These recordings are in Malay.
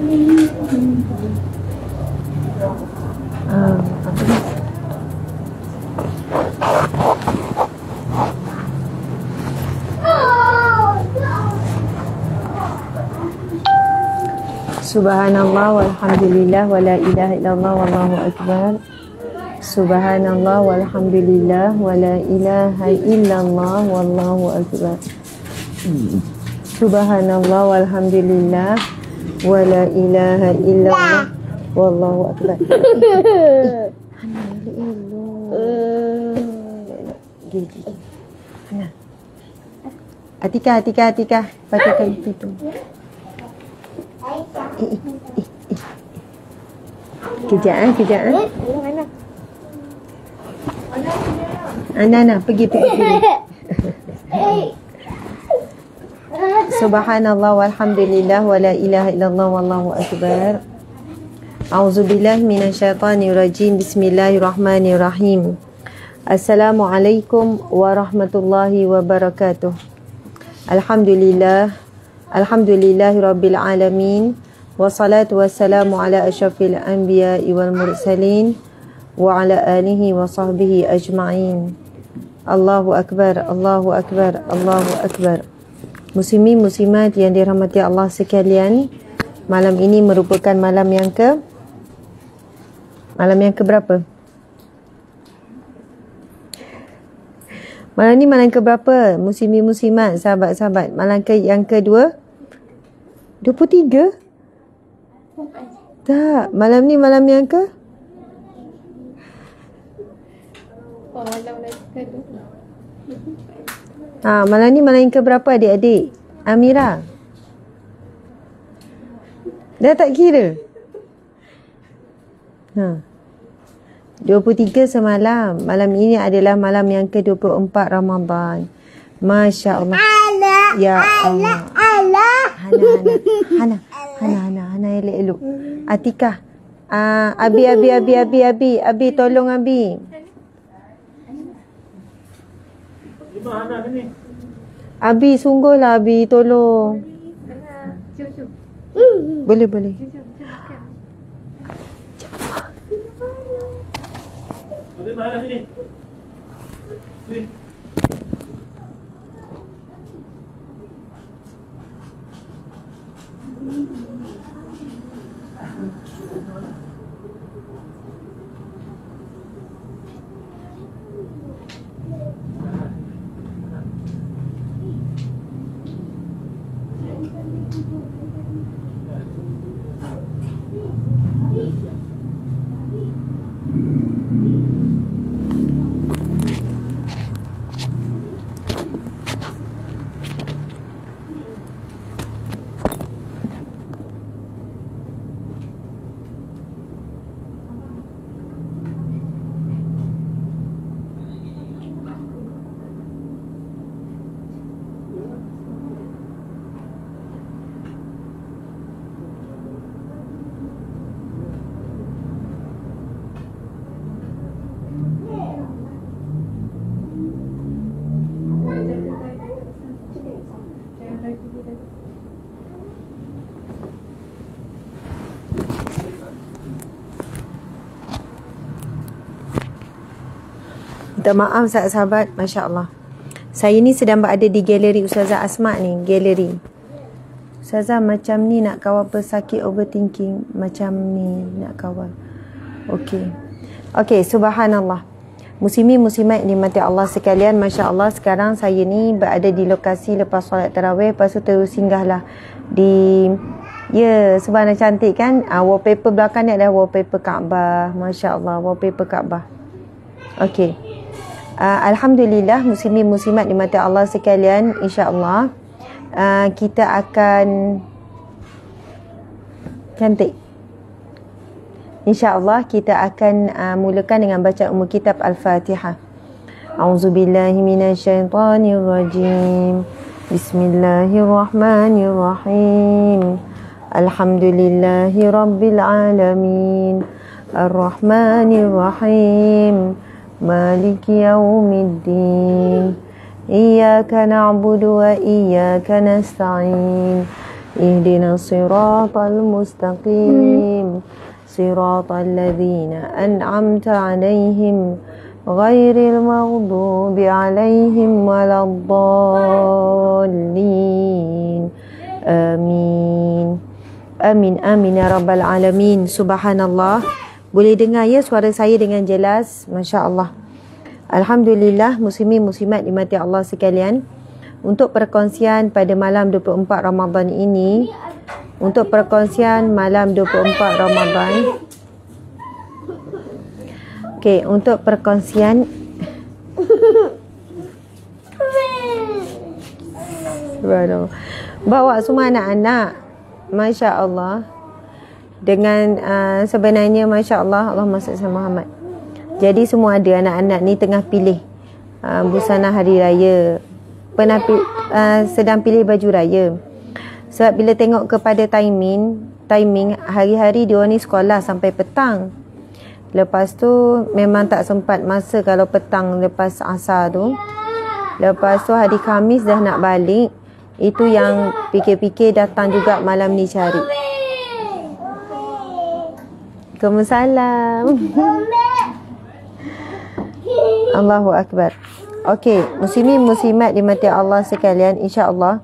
Apa ni? Subhanallah walhamdulillah wala ilaha illallah wallahu akbar. Subhanallah walhamdulillah wala ilaha illallah wallahu akbar. Subhanallah walhamdulillah wala ilaha illallah wallahu akbar. Atika patikan itu. Kejap. Ana pergi. Subhanallah walhamdulillah wala ilaha illallah wallahu akbar. A'udzubillahi minasyaitonir rajim. Bismillahirrahmanirrahim. Assalamualaikum warahmatullahi wabarakatuh. Alhamdulillahirabbil alamin. Wassalatu wassalamu ala asyrafil anbiya'i wal mursalin wa ala alihi wa sahbihi ajma'in. Allahu akbar, Allahu akbar, Allahu akbar. Muslimin muslimat yang dirahmati Allah sekalian, malam ini merupakan malam yang berapa? Malam ni malam ke berapa? Muslimin muslimat, sahabat-sahabat, malam yang kedua? 23? Tak, malam ni malam yang ke? Malam ni malam yang ke berapa adik-adik? Amira? Dah tak kira? 23 semalam. Malam ini adalah malam yang ke-24 Ramadan. Masya Allah. Ya Allah. Hana elok-elok. Atika. Abi tolong Abi. Abi sungguhlah Abi tolong. Boleh. Mana sini? Sini. Minta maaf sahabat-sahabat, Masya Allah. Saya ni sedang berada di galeri Ustazah Asma ni, galeri. Ustazah macam ni nak kawal pesakit overthinking, macam ni nak kawal. Okey, subhanallah. Muslimin muslimat nikmati Allah sekalian, Masya Allah. Sekarang saya ni berada di lokasi lepas solat tarawih. Lepas tu terus singgahlah di, subhanallah cantik kan. Wallpaper belakang ni adalah wallpaper Kaabah. Masya Allah, wallpaper Kaabah. Okey. Alhamdulillah, muslimin muslimat dimati Allah sekalian, insya-Allah kita akan cantik. InsyaAllah kita akan mulakan dengan bacaan umum kitab Al-Fatihah. A'udzubillahi minasyaitonirrajim. Bismillahirrahmanirrahim. Alhamdulillahi rabbil alamin. Ar-Rahmanirrahim. Maliki yaumiddin. Iyyaka na'budu wa iyyaka nasta'in. ihdinas siratal mustaqim siratal ladzina an'amta 'alaihim ghairil maghdubi 'alaihim waladdallin. Amin. Amin amin ya rabbal alamin. Subhanallah. Boleh dengar ya suara saya dengan jelas? Masya-Allah. Alhamdulillah, muslimin muslimat dimati Allah sekalian. Untuk perkongsian pada malam 24 Ramadan ini, untuk perkongsian malam 24 Ramadan. Okey, untuk perkongsian bawa semua anak-anak, masya-Allah. Dengan sebenarnya masya-Allah, Allahumma salli ala Muhammad. Jadi semua ada anak-anak ni tengah pilih busana hari raya. Sedang pilih baju raya. Sebab bila tengok kepada timing hari-hari dia ni sekolah sampai petang. Lepas tu memang tak sempat masa kalau petang lepas asar tu. Lepas tu hari Khamis dah nak balik. Itu yang fikir-fikir datang juga malam ni cari. Waalaikumsalam. Allahu Akbar. Okey, muslimin muslimat dimati Allah sekalian, insya-Allah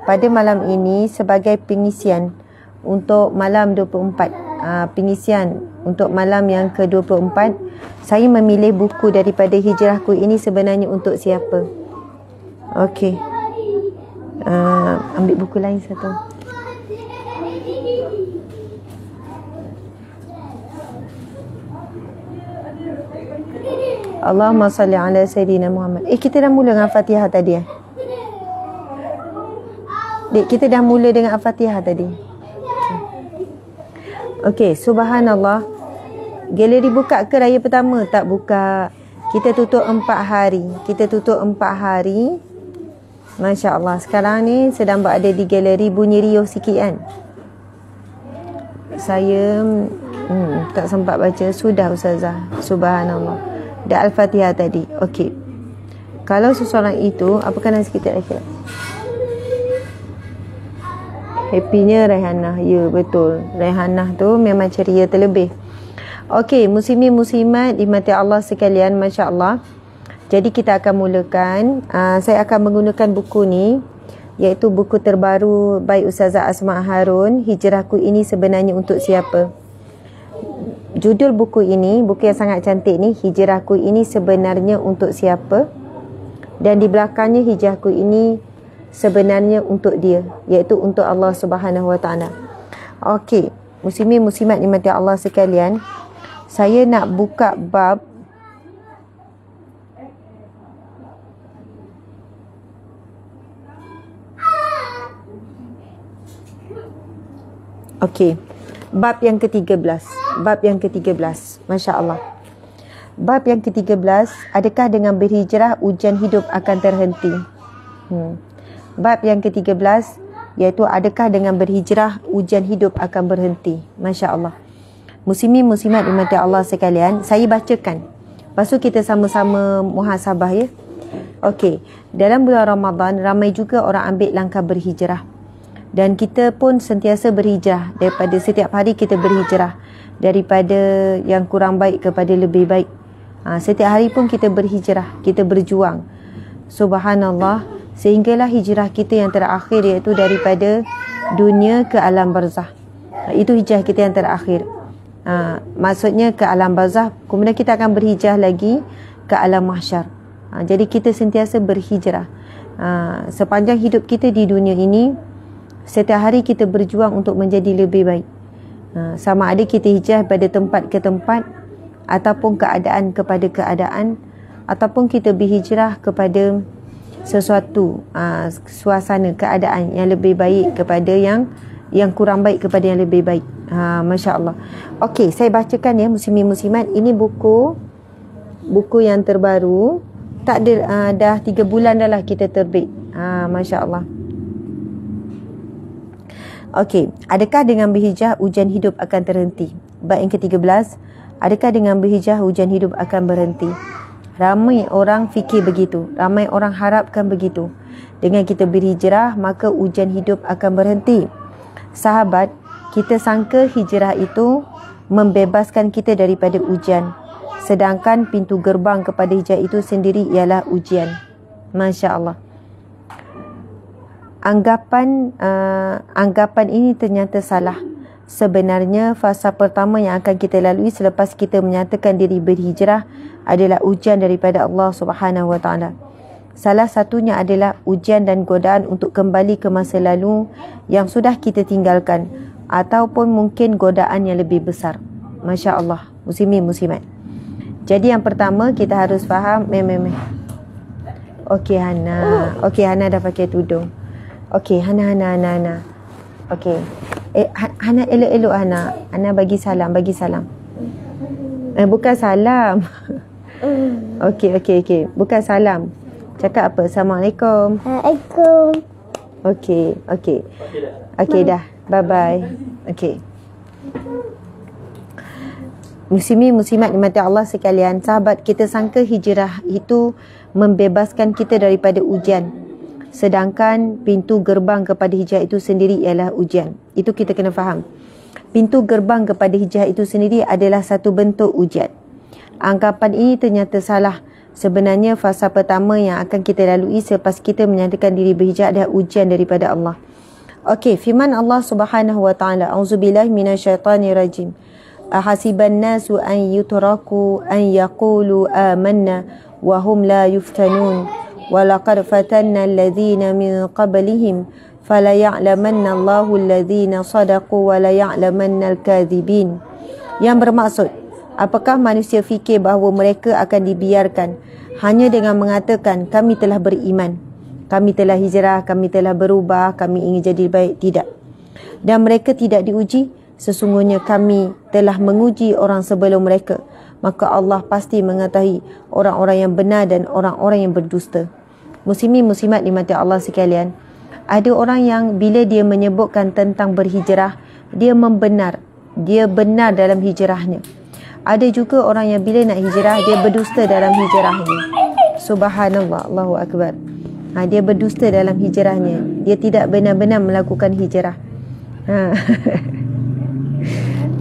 pada malam ini sebagai pengisian untuk malam 24, pengisian untuk malam yang ke-24, saya memilih buku daripada Hijrahku ini sebenarnya untuk siapa? Okey. Ambil buku lain satu. Allahumma salli ala Sayyidina Muhammad. Kita dah mula dengan Fatihah tadi Dek, kita dah mula dengan Al-Fatihah tadi. Okey, subhanallah. Galeri buka ke raya pertama? Tak buka. Kita tutup 4 hari. Masya Allah. Sekarang ni sedang berada di galeri, bunyi riuh sikit kan. Saya tak sempat baca. Sudah Ustazah. Subhanallah. Dah Al-Fatihah tadi. Okey. Kalau seseorang itu, apa kanan sikit lagi? Happynya Raihanah. Ya, betul. Raihanah tu memang ceria terlebih. Okey, muslimin muslimat dimati Allah sekalian, masya-Allah. Jadi kita akan mulakan. Saya akan menggunakan buku ni, iaitu buku terbaru by Ustazah Asma Harun, Hijrahku ini sebenarnya untuk siapa? Judul buku ini, buku yang sangat cantik ni, Hijrahku ini sebenarnya untuk siapa? Dan di belakangnya, hijrahku ini sebenarnya untuk dia, iaitu untuk Allah Subhanahu Wa Taala. Okey, muslimin muslimat dimati Allah sekalian, saya nak buka bab bab yang ke-13. Bab yang ke-13. Masya-Allah. Bab yang ke-13, adakah dengan berhijrah ujian hidup akan terhenti? Bab yang ke-13 iaitu adakah dengan berhijrah ujian hidup akan berhenti? Masya-Allah. Muslimin muslimat dimati Allah sekalian, saya bacakan. Lepas tu kita sama-sama muhasabah ya. Okey, dalam bulan Ramadan ramai juga orang ambil langkah berhijrah. Dan kita pun sentiasa berhijrah. Daripada setiap hari kita berhijrah, daripada yang kurang baik kepada lebih baik. Setiap hari pun kita berhijrah, kita berjuang. Subhanallah. Sehinggalah hijrah kita yang terakhir, iaitu daripada dunia ke alam barzah. Itu hijrah kita yang terakhir. Maksudnya ke alam barzah. Kemudian kita akan berhijrah lagi ke alam mahsyar. Jadi kita sentiasa berhijrah. Sepanjang hidup kita di dunia ini, setiap hari kita berjuang untuk menjadi lebih baik. Sama ada kita hijrah pada tempat ke tempat, ataupun keadaan kepada keadaan, ataupun kita berhijrah kepada sesuatu suasana, keadaan yang lebih baik kepada yang kurang baik kepada yang lebih baik. Masya Allah. Okey, saya bacakan ya muslimin muslimat. Ini buku yang terbaru. Tak ada, dah 3 bulan dah lah kita terbit. Masya Allah. Okey, adakah dengan berhijrah ujian hidup akan terhenti? Bab yang ke-13, adakah dengan berhijrah ujian hidup akan berhenti? Ramai orang fikir begitu, ramai orang harapkan begitu. Dengan kita berhijrah, maka ujian hidup akan berhenti. Sahabat, kita sangka hijrah itu membebaskan kita daripada ujian. Sedangkan pintu gerbang kepada hijrah itu sendiri ialah ujian. Masya Allah. Anggapan ini ternyata salah. Sebenarnya fasa pertama yang akan kita lalui selepas kita menyatakan diri berhijrah adalah ujian daripada Allah Subhanahu Wa Taala. Salah satunya adalah ujian dan godaan untuk kembali ke masa lalu yang sudah kita tinggalkan, ataupun mungkin godaan yang lebih besar. Masya Allah, muslimin muslimat. Jadi yang pertama kita harus faham. Okey Hana. Okey, Hana dah pakai tudung. Okey, Hana. Okey. Hana elok-elok Hana. Hana bagi salam. Bukan salam. Okey. Bukan salam. Cakap apa? Assalamualaikum. Assalamualaikum. Okey dah. Bye-bye. Okey. Muslimin muslimat dimati Allah sekalian, sahabat, kita sangka hijrah itu membebaskan kita daripada ujian. Sedangkan pintu gerbang kepada hijrah itu sendiri ialah ujian. Itu kita kena faham. Pintu gerbang kepada hijrah itu sendiri adalah satu bentuk ujian. Anggapan ini ternyata salah. Sebenarnya fasa pertama yang akan kita lalui selepas kita menyatakan diri berhijrah adalah ujian daripada Allah. Okey, firman Allah Subhanahu Wa Taala, Auzubillahi minasyaitonirrajim. Ahasiban nasu an yutraku an yaqulu amanna wa hum la yuftanun wa laqad fatanna alladhina min qablihim fala ya'lamanna Allahu alladhina sadaqu wa la ya'lamanna al-kadhibin. Yang bermaksud, apakah manusia fikir bahawa mereka akan dibiarkan hanya dengan mengatakan kami telah beriman, kami telah hijrah, kami telah berubah, kami ingin jadi baik? Tidak. Dan mereka tidak diuji. Sesungguhnya kami telah menguji orang sebelum mereka, maka Allah pasti mengetahui orang-orang yang benar dan orang-orang yang berdusta. Muslimin muslimat dimati Allah sekalian, ada orang yang bila dia menyebutkan tentang berhijrah, dia benar dalam hijrahnya. Ada juga orang yang bila nak hijrah, dia berdusta dalam hijrahnya. Subhanallah, Allahu Akbar. Dia berdusta dalam hijrahnya. Dia tidak benar-benar melakukan hijrah.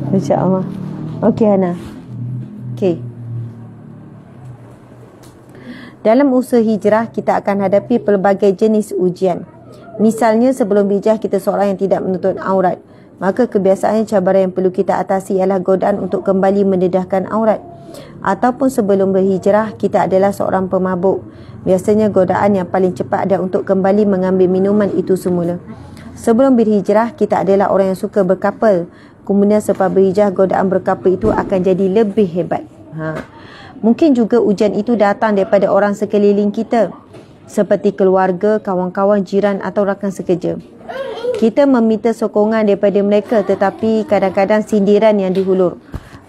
Masya Allah. Okey Hana. Okey. Dalam usaha hijrah, kita akan hadapi pelbagai jenis ujian. Misalnya sebelum berhijrah kita seorang yang tidak menutup aurat, maka kebiasaan cabaran yang perlu kita atasi ialah godaan untuk kembali mendedahkan aurat. Ataupun sebelum berhijrah kita adalah seorang pemabuk, biasanya godaan yang paling cepat adalah untuk kembali mengambil minuman itu semula. Sebelum berhijrah kita adalah orang yang suka berkapal, kemudian selepas berhijrah godaan berkapal itu akan jadi lebih hebat. Mungkin juga ujian itu datang daripada orang sekeliling kita, seperti keluarga, kawan-kawan, jiran atau rakan sekerja. Kita meminta sokongan daripada mereka, tetapi kadang-kadang sindiran yang dihulur.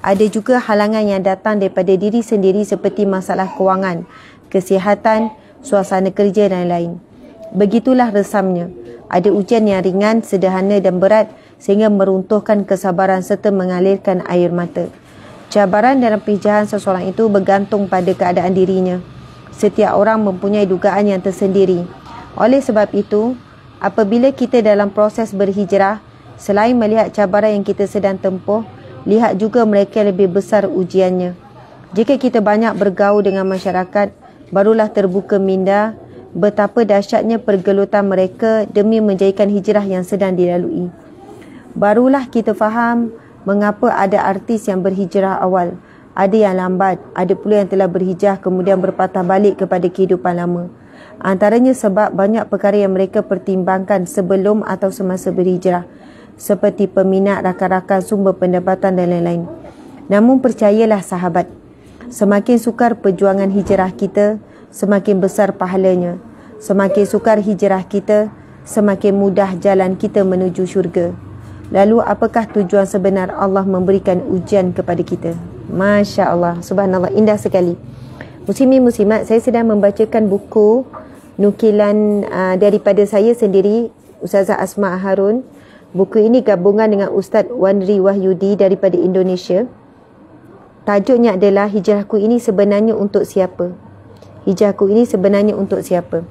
Ada juga halangan yang datang daripada diri sendiri seperti masalah kewangan, kesihatan, suasana kerja dan lain. Begitulah resamnya. Ada ujian yang ringan, sederhana dan berat sehingga meruntuhkan kesabaran serta mengalirkan air mata. Cabaran dalam perhijrahan seseorang itu bergantung pada keadaan dirinya. Setiap orang mempunyai dugaan yang tersendiri. Oleh sebab itu, apabila kita dalam proses berhijrah, selain melihat cabaran yang kita sedang tempuh, lihat juga mereka lebih besar ujiannya. Jika kita banyak bergaul dengan masyarakat, barulah terbuka minda betapa dahsyatnya pergelutan mereka demi menjadikan hijrah yang sedang dilalui. Barulah kita faham mengapa ada artis yang berhijrah awal, ada yang lambat, ada pula yang telah berhijrah kemudian berpatah balik kepada kehidupan lama. Antaranya sebab banyak perkara yang mereka pertimbangkan sebelum atau semasa berhijrah, seperti peminat, rakan-rakan, sumber pendapatan dan lain-lain. Namun percayalah sahabat, semakin sukar perjuangan hijrah kita, semakin besar pahalanya. Semakin sukar hijrah kita, semakin mudah jalan kita menuju syurga. Lalu apakah tujuan sebenar Allah memberikan ujian kepada kita? Masya Allah, subhanallah, indah sekali. Muslimin muslimat, saya sedang membacakan buku nukilan daripada saya sendiri, Ustazah Asma Harun. Buku ini gabungan dengan Ustaz Wanri Wahyudi daripada Indonesia. Tajuknya adalah Hijrahku ini sebenarnya untuk siapa? Hijrahku ini sebenarnya untuk siapa?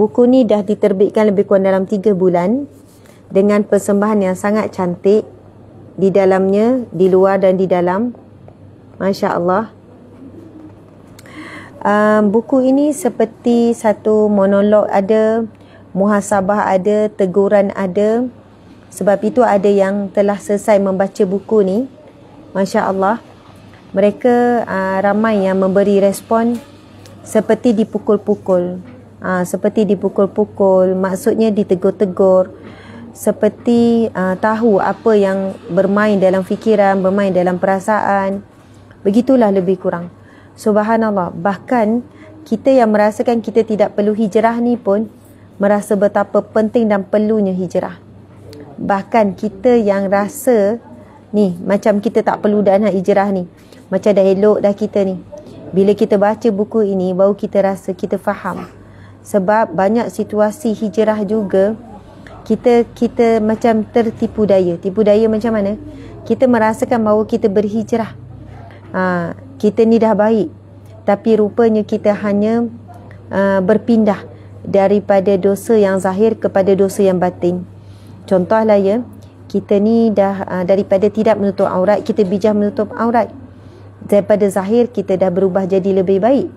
Buku ni dah diterbitkan lebih kurang dalam 3 bulan dengan persembahan yang sangat cantik di dalamnya, di luar dan di dalam. Masya Allah. Buku ini seperti satu monolog ada, muhasabah ada, teguran ada. Sebab itu ada yang telah selesai membaca buku ni. Masya Allah. Mereka ramai yang memberi respon seperti dipukul-pukul. Seperti dipukul-pukul, maksudnya ditegur-tegur. Seperti tahu apa yang bermain dalam fikiran, bermain dalam perasaan. Begitulah lebih kurang. Subhanallah. Bahkan kita yang merasakan kita tidak perlu hijrah ni pun merasa betapa penting dan perlunya hijrah. Bahkan kita yang rasa ni macam kita tak perlu dah nak hijrah ni, macam dah elok dah kita ni, bila kita baca buku ini baru kita rasa kita faham. Sebab banyak situasi hijrah juga kita macam tertipu daya. Tipu daya macam mana? Kita merasakan bahawa kita berhijrah, kita ni dah baik, tapi rupanya kita hanya berpindah daripada dosa yang zahir kepada dosa yang batin. Contohlah ya, kita ni dah daripada tidak menutup aurat, kita bijak menutup aurat. Daripada zahir kita dah berubah jadi lebih baik,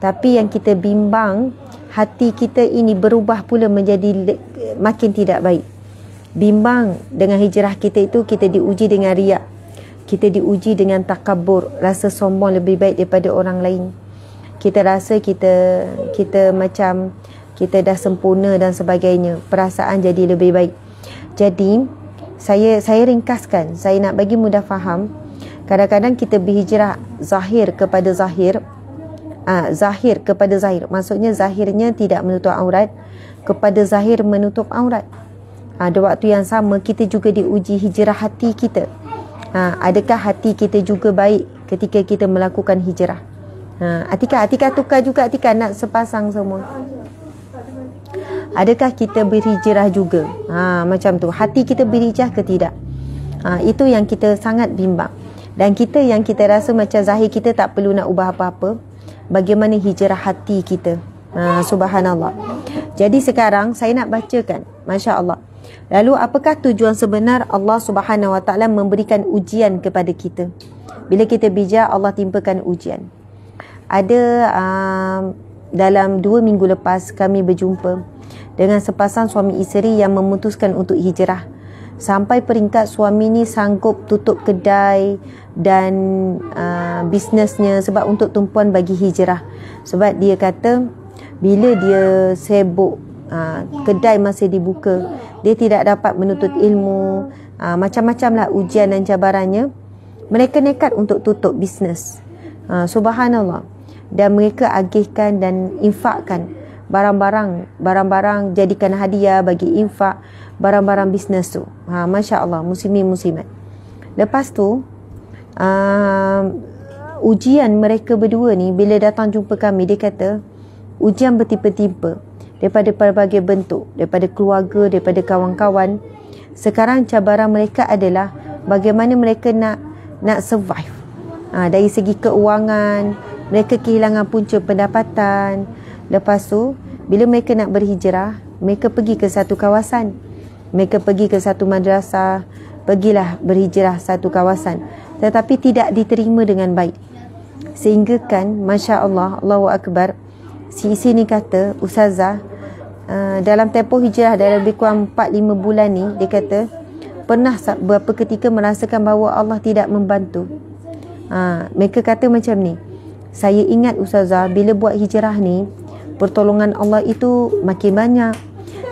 tapi yang kita bimbang, hati kita ini berubah pula menjadi makin tidak baik. Bimbang dengan hijrah kita itu, kita diuji dengan riak, kita diuji dengan takabur, rasa sombong lebih baik daripada orang lain. Kita rasa kita macam kita dah sempurna dan sebagainya. Perasaan jadi lebih baik. Jadi saya ringkaskan, saya nak bagi mudah faham. Kadang-kadang kita berhijrah zahir kepada zahir. Zahir kepada zahir, maksudnya zahirnya tidak menutup aurat kepada zahir menutup aurat. Ada waktu yang sama kita juga diuji hijrah hati kita. Adakah hati kita juga baik ketika kita melakukan hijrah? Atika tukar juga, Atika nak sepasang semua. Adakah kita berhijrah juga? Macam tu, hati kita berhijrah ke tidak? Itu yang kita sangat bimbang. Dan kita yang kita rasa macam zahir kita tak perlu nak ubah apa-apa, bagaimana hijrah hati kita? Subhanallah. Jadi sekarang saya nak bacakan, Masya Allah. Lalu apakah tujuan sebenar Allah Subhanahu Wa Taala memberikan ujian kepada kita? Bila kita bijak, Allah timpakan ujian. Ada dalam 2 minggu lepas kami berjumpa dengan sepasang suami isteri yang memutuskan untuk hijrah. Sampai peringkat suami ni sanggup tutup kedai dan bisnesnya sebab untuk tumpuan bagi hijrah. Sebab dia kata bila dia sibuk, kedai masih dibuka, dia tidak dapat menuntut ilmu, macam-macam lah ujian dan cabarannya. Mereka nekat untuk tutup bisnes. Subhanallah. Dan mereka agihkan dan infakkan barang-barang, jadikan hadiah bagi infak barang-barang bisnes tu. Masya Allah, muslimin muslimat. Lepas tu ujian mereka berdua ni bila datang jumpa kami, dia kata ujian bertimpa-timpa daripada pelbagai bentuk, daripada keluarga, daripada kawan-kawan. Sekarang cabaran mereka adalah bagaimana mereka nak survive. Dari segi keuangan, mereka kehilangan punca pendapatan. Lepas tu bila mereka nak berhijrah, mereka pergi ke satu kawasan, mereka pergi ke satu madrasah, pergilah berhijrah satu kawasan, tetapi tidak diterima dengan baik. Sehingga kan, Masya Allah, Allahu Akbar, si isi ni kata, Ustazah, dalam tempoh hijrah dalam lebih kurang 4-5 bulan ni, dia kata pernah beberapa ketika merasakan bahawa Allah tidak membantu. Mereka kata macam ni, saya ingat Ustazah, bila buat hijrah ni, pertolongan Allah itu makin banyak.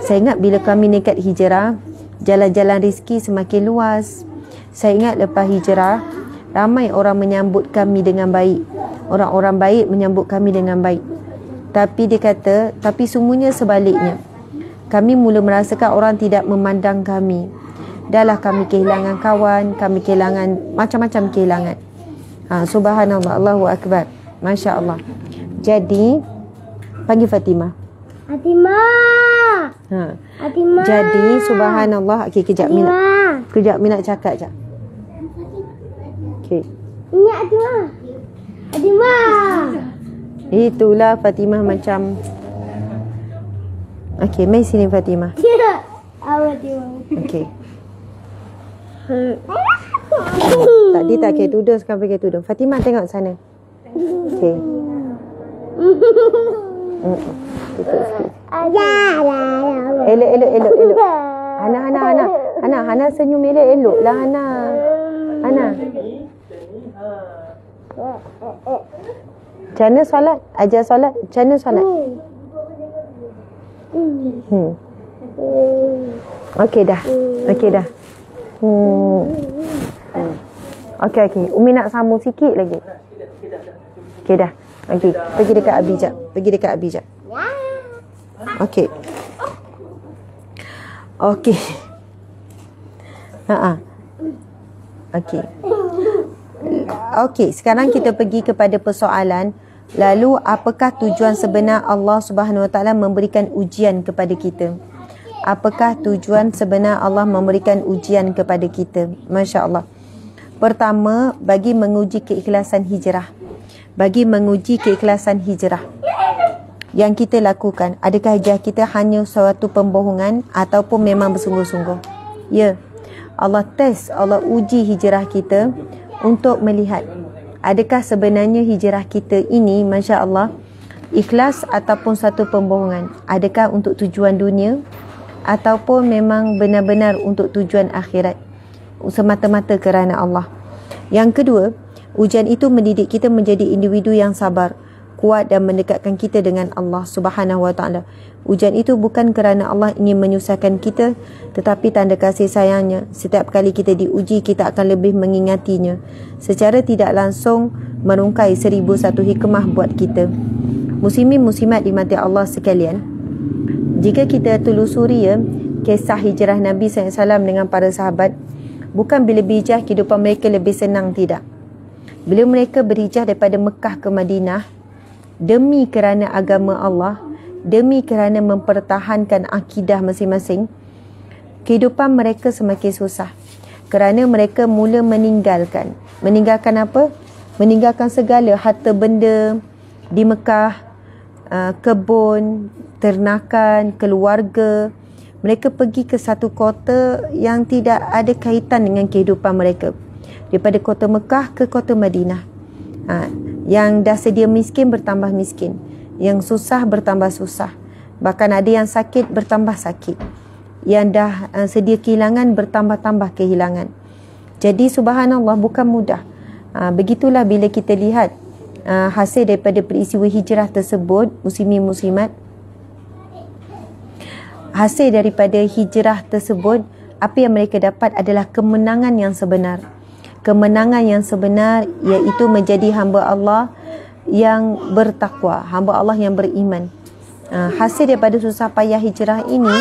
Saya ingat bila kami nekat hijrah, jalan-jalan rezeki semakin luas. Saya ingat lepas hijrah, ramai orang menyambut kami dengan baik. Orang-orang baik menyambut kami dengan baik. Tapi dia kata, tapi semuanya sebaliknya. Kami mula merasakan orang tidak memandang kami. Dahlah kami kehilangan kawan, kami kehilangan macam-macam kehilangan. Subhanallah, Allahu Akbar. Masya Allah. Jadi, panggil Fatimah. Fatimah. Jadi, subhanallah. Okey, kejap Min nak cakap je. Okey. Ini Fatimah. Itulah Fatimah macam Okey, mai sini Fatimah. Awak dia. Okey. Tadi tak pakai tudung, sekarang pakai tudung. Fatimah tengok sana. Okey. Tutup sikit. Elok. Hana senyum elok lah Hana. Macam mana solat? Ajar solat. Macam mana solat? Okey dah. Okey. Umi nak sambung sikit lagi. Okey dah. Okey. Pergi dekat Abi jap. Okey. Okey, sekarang kita pergi kepada persoalan. Lalu apakah tujuan sebenar Allah Subhanahu Wa Taala memberikan ujian kepada kita? Apakah tujuan sebenar Allah memberikan ujian kepada kita? Masya-Allah. Pertama, bagi menguji keikhlasan hijrah. Yang kita lakukan, adakah hijrah kita hanya suatu pembohongan ataupun memang bersungguh-sungguh? Ya. Allah test, Allah uji hijrah kita untuk melihat adakah sebenarnya hijrah kita ini, masya-Allah, ikhlas ataupun satu pembohongan. Adakah untuk tujuan dunia ataupun memang benar-benar untuk tujuan akhirat, semata-mata kerana Allah. Yang kedua, ujian itu mendidik kita menjadi individu yang sabar, kuat dan mendekatkan kita dengan Allah Subhanahu Wa Taala. Ujian itu bukan kerana Allah ingin menyusahkan kita, tetapi tanda kasih sayangnya. Setiap kali kita diuji, kita akan lebih mengingatinya. Secara tidak langsung merungkai 1001 hikmah buat kita. Muslimin muslimat dimati Allah sekalian, jika kita telusuri kisah hijrah Nabi SAW dengan para sahabat, bukan bila berhijrah kehidupan mereka lebih senang, tidak. Bila mereka berhijrah daripada Mekah ke Madinah demi kerana agama Allah, demi kerana mempertahankan akidah masing-masing, kehidupan mereka semakin susah. Kerana mereka mula meninggalkan apa? Meninggalkan segala harta benda di Mekah, kebun, ternakan, keluarga. Mereka pergi ke satu kota yang tidak ada kaitan dengan kehidupan mereka. Daripada kota Mekah ke kota Madinah. Yang dah sedia miskin bertambah miskin, yang susah bertambah susah, bahkan ada yang sakit bertambah sakit, yang dah sedia kehilangan bertambah-tambah kehilangan. Jadi subhanallah, bukan mudah. Begitulah bila kita lihat hasil daripada peristiwa hijrah tersebut, muslimin muslimat. Hasil daripada hijrah tersebut, apa yang mereka dapat adalah kemenangan yang sebenar. Kemenangan yang sebenar iaitu menjadi hamba Allah yang bertakwa, hamba Allah yang beriman. Hasil daripada susah payah hijrah ini,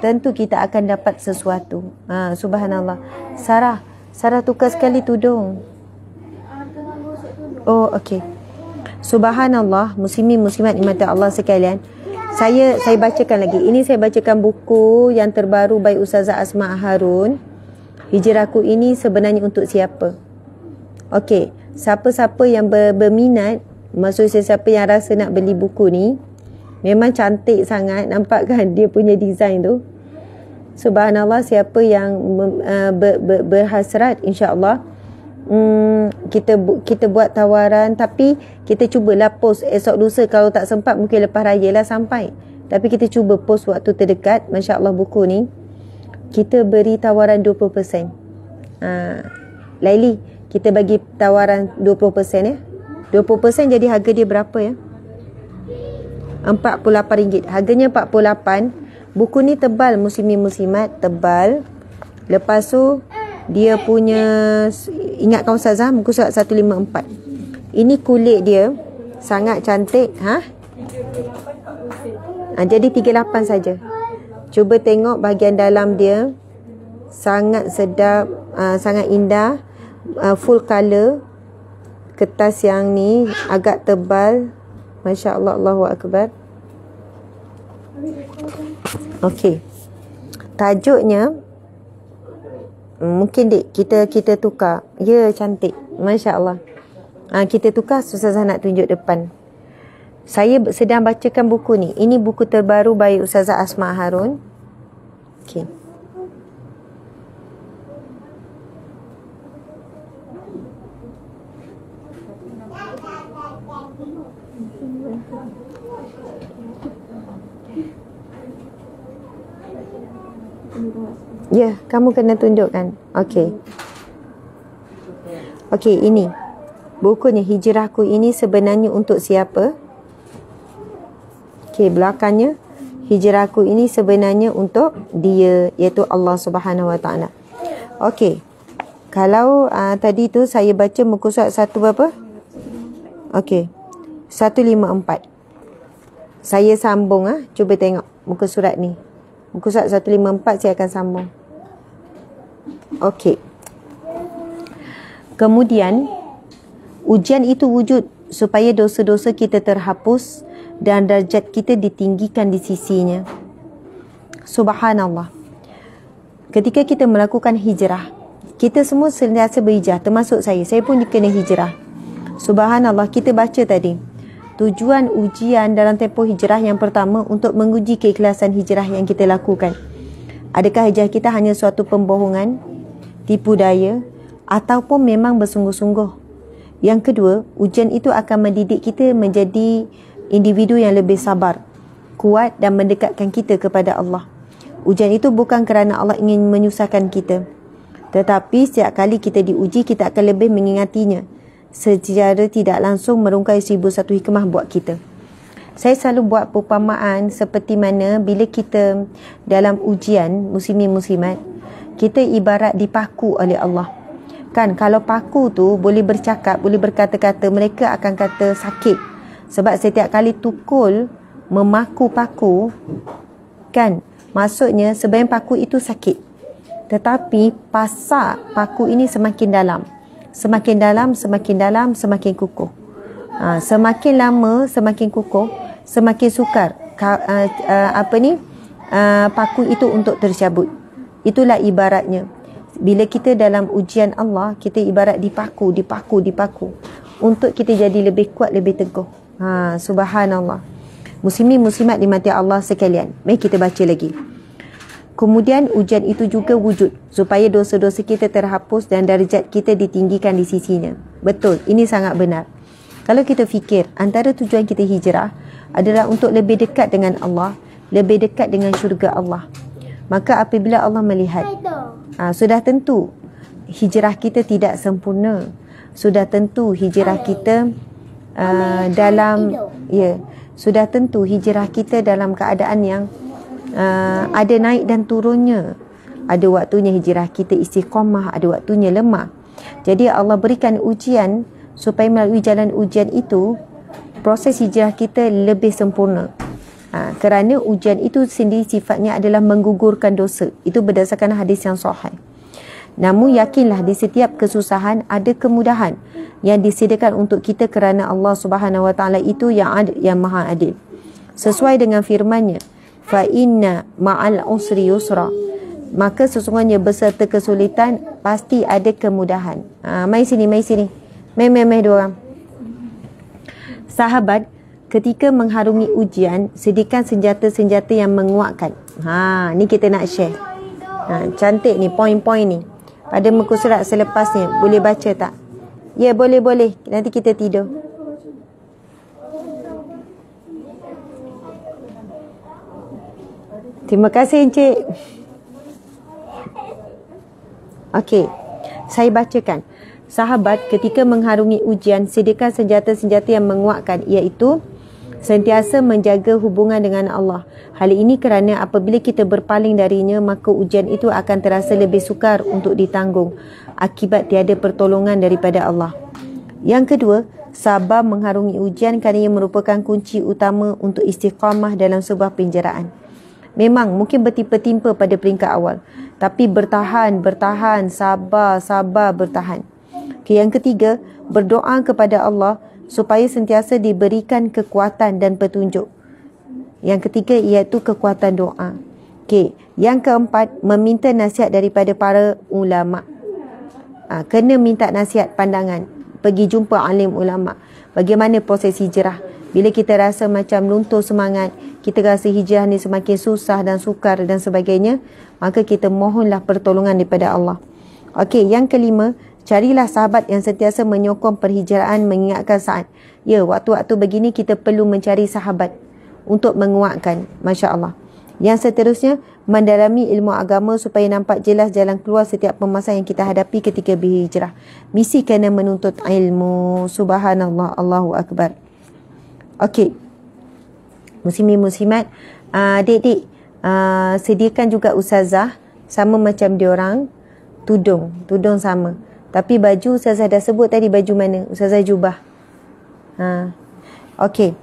tentu kita akan dapat sesuatu. Subhanallah. Sarah tukar sekali tudung. Oh, okey. Subhanallah, muslimin muslimat dimati Allah sekalian. Saya bacakan lagi. Ini saya bacakan buku yang terbaru by Ustazah Asma Harun. Hijrahku ini sebenarnya untuk siapa? Okey, siapa-siapa yang berminat, maksud saya siapa yang rasa nak beli buku ni, memang cantik sangat, nampak kan dia punya design tu. Subhanallah, siapa yang berhasrat, insya-Allah kita buat tawaran, tapi kita cubalah post esok lusa, kalau tak sempat mungkin lepas raya lah sampai. Tapi kita cuba post waktu terdekat, masya-Allah buku ni. Kita beri tawaran 20%. Laili, kita bagi tawaran 20% ya. 20% jadi harga dia berapa ya? RM48. Harganya RM48. Buku ni tebal, muslimin muslimat, tebal. Lepas tu dia punya, ingatkan Ustazah, muka surat 154. Ini kulit dia sangat cantik. Jadi 38 saja. Cuba tengok bahagian dalam dia, sangat sedap, sangat indah, full color. Kertas yang ni agak tebal, masya-Allah, Allahu Akbar. Okey, tajuknya mungkin dik kita tukar. Ya, cantik, masya-Allah. Kita tukar, susah nak tunjuk depan. Saya sedang bacakan buku ni. Ini buku terbaru by Ustazah Asma Harun. Okey. Ya, kamu kena tunjukkan. Okey. Okey, ini. Bukunya Hijrahku ini sebenarnya untuk siapa? Okey, belakangnya hijrahku ini sebenarnya untuk dia, iaitu Allah Subhanahu Wa Taala. Okey. Kalau tadi tu saya baca muka surat satu berapa? Okey. 154. Saya sambung cuba tengok muka surat ni. Muka surat 154 saya akan sambung. Okey. Kemudian ujian itu wujud supaya dosa-dosa kita terhapus dan darjat kita ditinggikan di sisinya. Subhanallah. Ketika kita melakukan hijrah, kita semua sentiasa berhijrah, termasuk saya. Saya pun kena hijrah. Subhanallah, kita baca tadi. Tujuan ujian dalam tempoh hijrah yang pertama untuk menguji keikhlasan hijrah yang kita lakukan. Adakah hijrah kita hanya suatu pembohongan, tipu daya, ataupun memang bersungguh-sungguh? Yang kedua, ujian itu akan mendidik kita menjadi individu yang lebih sabar, kuat dan mendekatkan kita kepada Allah. Ujian itu bukan kerana Allah ingin menyusahkan kita, tetapi setiap kali kita diuji, kita akan lebih mengingatinya. Secara tidak langsung merungkai 1001 hikmah buat kita. Saya selalu buat perumpamaan seperti mana bila kita dalam ujian muslimin-muslimat, kita ibarat dipaku oleh Allah. Kan kalau paku tu boleh bercakap, boleh berkata-kata, mereka akan kata sakit. Sebab setiap kali tukul memaku paku, kan, maksudnya sebenarnya paku itu sakit. Tetapi pasak paku ini semakin dalam. Semakin dalam, semakin dalam, semakin kukuh. Semakin lama, semakin kukuh, semakin sukar paku itu untuk tercabut. Itulah ibaratnya. Bila kita dalam ujian Allah, kita ibarat dipaku untuk kita jadi lebih kuat, lebih teguh. Subhanallah. Muslimin muslimat dimati Allah sekalian. Mari kita baca lagi. Kemudian ujian itu juga wujud supaya dosa-dosa kita terhapus dan darjat kita ditinggikan di sisinya. Betul, ini sangat benar. Kalau kita fikir antara tujuan kita hijrah adalah untuk lebih dekat dengan Allah, lebih dekat dengan syurga Allah. Maka apabila Allah melihat, sudah tentu hijrah kita tidak sempurna. Sudah tentu hijrah kita sudah tentu hijrah kita dalam keadaan yang ada naik dan turunnya. Ada waktunya hijrah kita istiqamah, ada waktunya lemah. Jadi Allah berikan ujian supaya melalui jalan ujian itu proses hijrah kita lebih sempurna. Kerana ujian itu sendiri sifatnya adalah menggugurkan dosa. Itu berdasarkan hadis yang sahih. Namun yakinlah di setiap kesusahan ada kemudahan yang disediakan untuk kita kerana Allah Subhanahu Wa Taala itu yang maha adil. Sesuai dengan firman-Nya, fa inna ma'al usri yusra. Maka sesungguhnya beserta kesulitan pasti ada kemudahan. Mai sini. Mai dua orang. Sahabat, ketika mengharungi ujian, sediakan senjata-senjata yang menguatkan. Ni kita nak share. Cantik ni poin-poin ni. Pada muka surat selepasnya, boleh baca tak? Ya, boleh. Nanti kita tidur. Terima kasih Encik. Okey, saya bacakan. Sahabat, ketika mengharungi ujian, sediakan senjata-senjata yang menguatkan, iaitu sentiasa menjaga hubungan dengan Allah. Hal ini kerana apabila kita berpaling darinya, maka ujian itu akan terasa lebih sukar untuk ditanggung akibat tiada pertolongan daripada Allah. Yang kedua, sabar mengarungi ujian kerana ia merupakan kunci utama untuk istiqamah dalam sebuah penjaraan. Memang mungkin bertimpa-timpa pada peringkat awal, tapi bertahan, sabar, bertahan. Yang ketiga, berdoa kepada Allah supaya sentiasa diberikan kekuatan dan petunjuk. Yang ketiga iaitu kekuatan doa. Yang keempat, meminta nasihat daripada para ulama. Kena minta nasihat pandangan. Pergi jumpa alim ulama. Bagaimana proses hijrah? Bila kita rasa macam luntur semangat, kita rasa hijrah ni semakin susah dan sukar dan sebagainya, maka kita mohonlah pertolongan daripada Allah. Okey, yang kelima, carilah sahabat yang sentiasa menyokong perhijraan, mengingatkan Sa'ad. Ya, waktu-waktu begini kita perlu mencari sahabat untuk menguatkan. Masya Allah. Yang seterusnya, mendalami ilmu agama supaya nampak jelas jalan keluar setiap permasalahan yang kita hadapi ketika berhijrah. Misi kena menuntut ilmu. Subhanallah, Allahu Akbar. Okey. Muslimin muslimat, adik-adik, sediakan juga ustazah sama macam diorang, tudung sama. Tapi baju ustazah dah sebut tadi, baju mana? Ustazah jubah. Okey.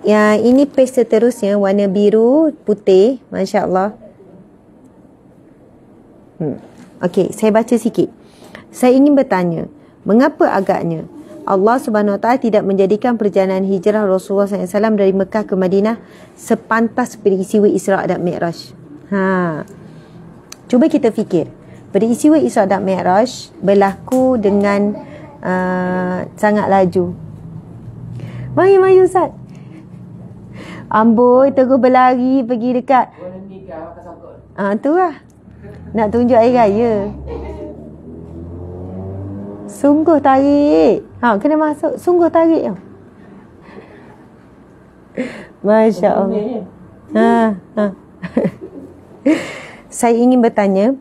Yang ini page seterusnya warna biru putih, masya-Allah. Okey, saya baca sikit. Saya ingin bertanya, mengapa agaknya Allah Subhanahu Wa Taala tidak menjadikan perjalanan hijrah Rasulullah SAW dari Mekah ke Madinah sepantas peristiwa Isra' dan Mi'raj? Cuba kita fikir. Peristiwa Isra' dan Mi'raj berlaku dengan sangat laju. Mari Ustaz. Amboi, terus berlari pergi dekat. Tu lah. Nak tunjuk air raya. Sungguh tarik. Kena masuk. Sungguh tarik. Masya Allah. Saya ingin bertanya,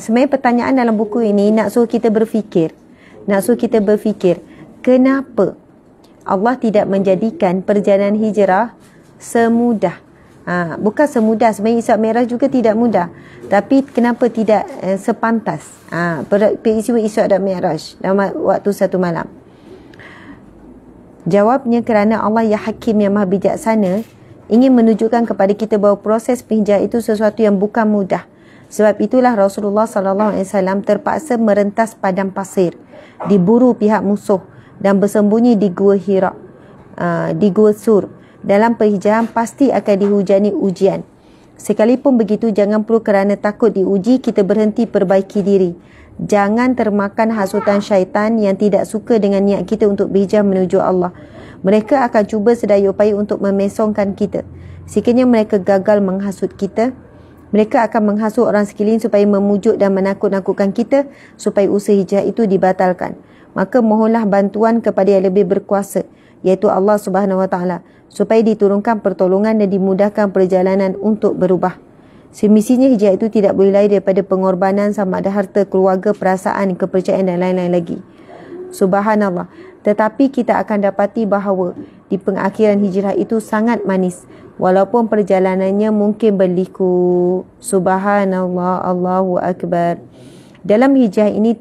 sebenarnya pertanyaan dalam buku ini nak suruh kita berfikir. Kenapa Allah tidak menjadikan perjalanan hijrah semudah? Bukan semudah, sebenarnya Isra' Mi'raj juga tidak mudah. Tapi kenapa tidak sepantas peristiwa Isra' dan Mi'raj dalam waktu satu malam? Jawabnya kerana Allah yang Hakim, yang Maha Bijaksana, ingin menunjukkan kepada kita bahawa proses penghijrahan itu sesuatu yang bukan mudah. Sebab itulah Rasulullah SAW terpaksa merentas padang pasir, diburu pihak musuh dan bersembunyi di Gua Hira, di Gua Sur. Dalam perhijrahan pasti akan dihujani ujian. Sekalipun begitu, jangan perlu kerana takut diuji kita berhenti perbaiki diri. Jangan termakan hasutan syaitan yang tidak suka dengan niat kita untuk berhijrah menuju Allah. Mereka akan cuba sedaya upaya untuk memesongkan kita. Sekiranya mereka gagal menghasut kita, mereka akan menghasut orang sekeliling supaya memujuk dan menakut-nakutkan kita supaya usaha hijrah itu dibatalkan. Maka mohonlah bantuan kepada yang lebih berkuasa, iaitu Allah Subhanahu Wa Taala, supaya diturunkan pertolongan dan dimudahkan perjalanan untuk berubah. Semestinya hijrah itu tidak boleh lain daripada pengorbanan sama ada harta, keluarga, perasaan, kepercayaan dan lain-lain lagi. Subhanallah. Tetapi kita akan dapati bahawa di pengakhiran hijrah itu sangat manis, walaupun perjalanannya mungkin berliku. Subhanallah, Allahu Akbar. Dalam hijrah ini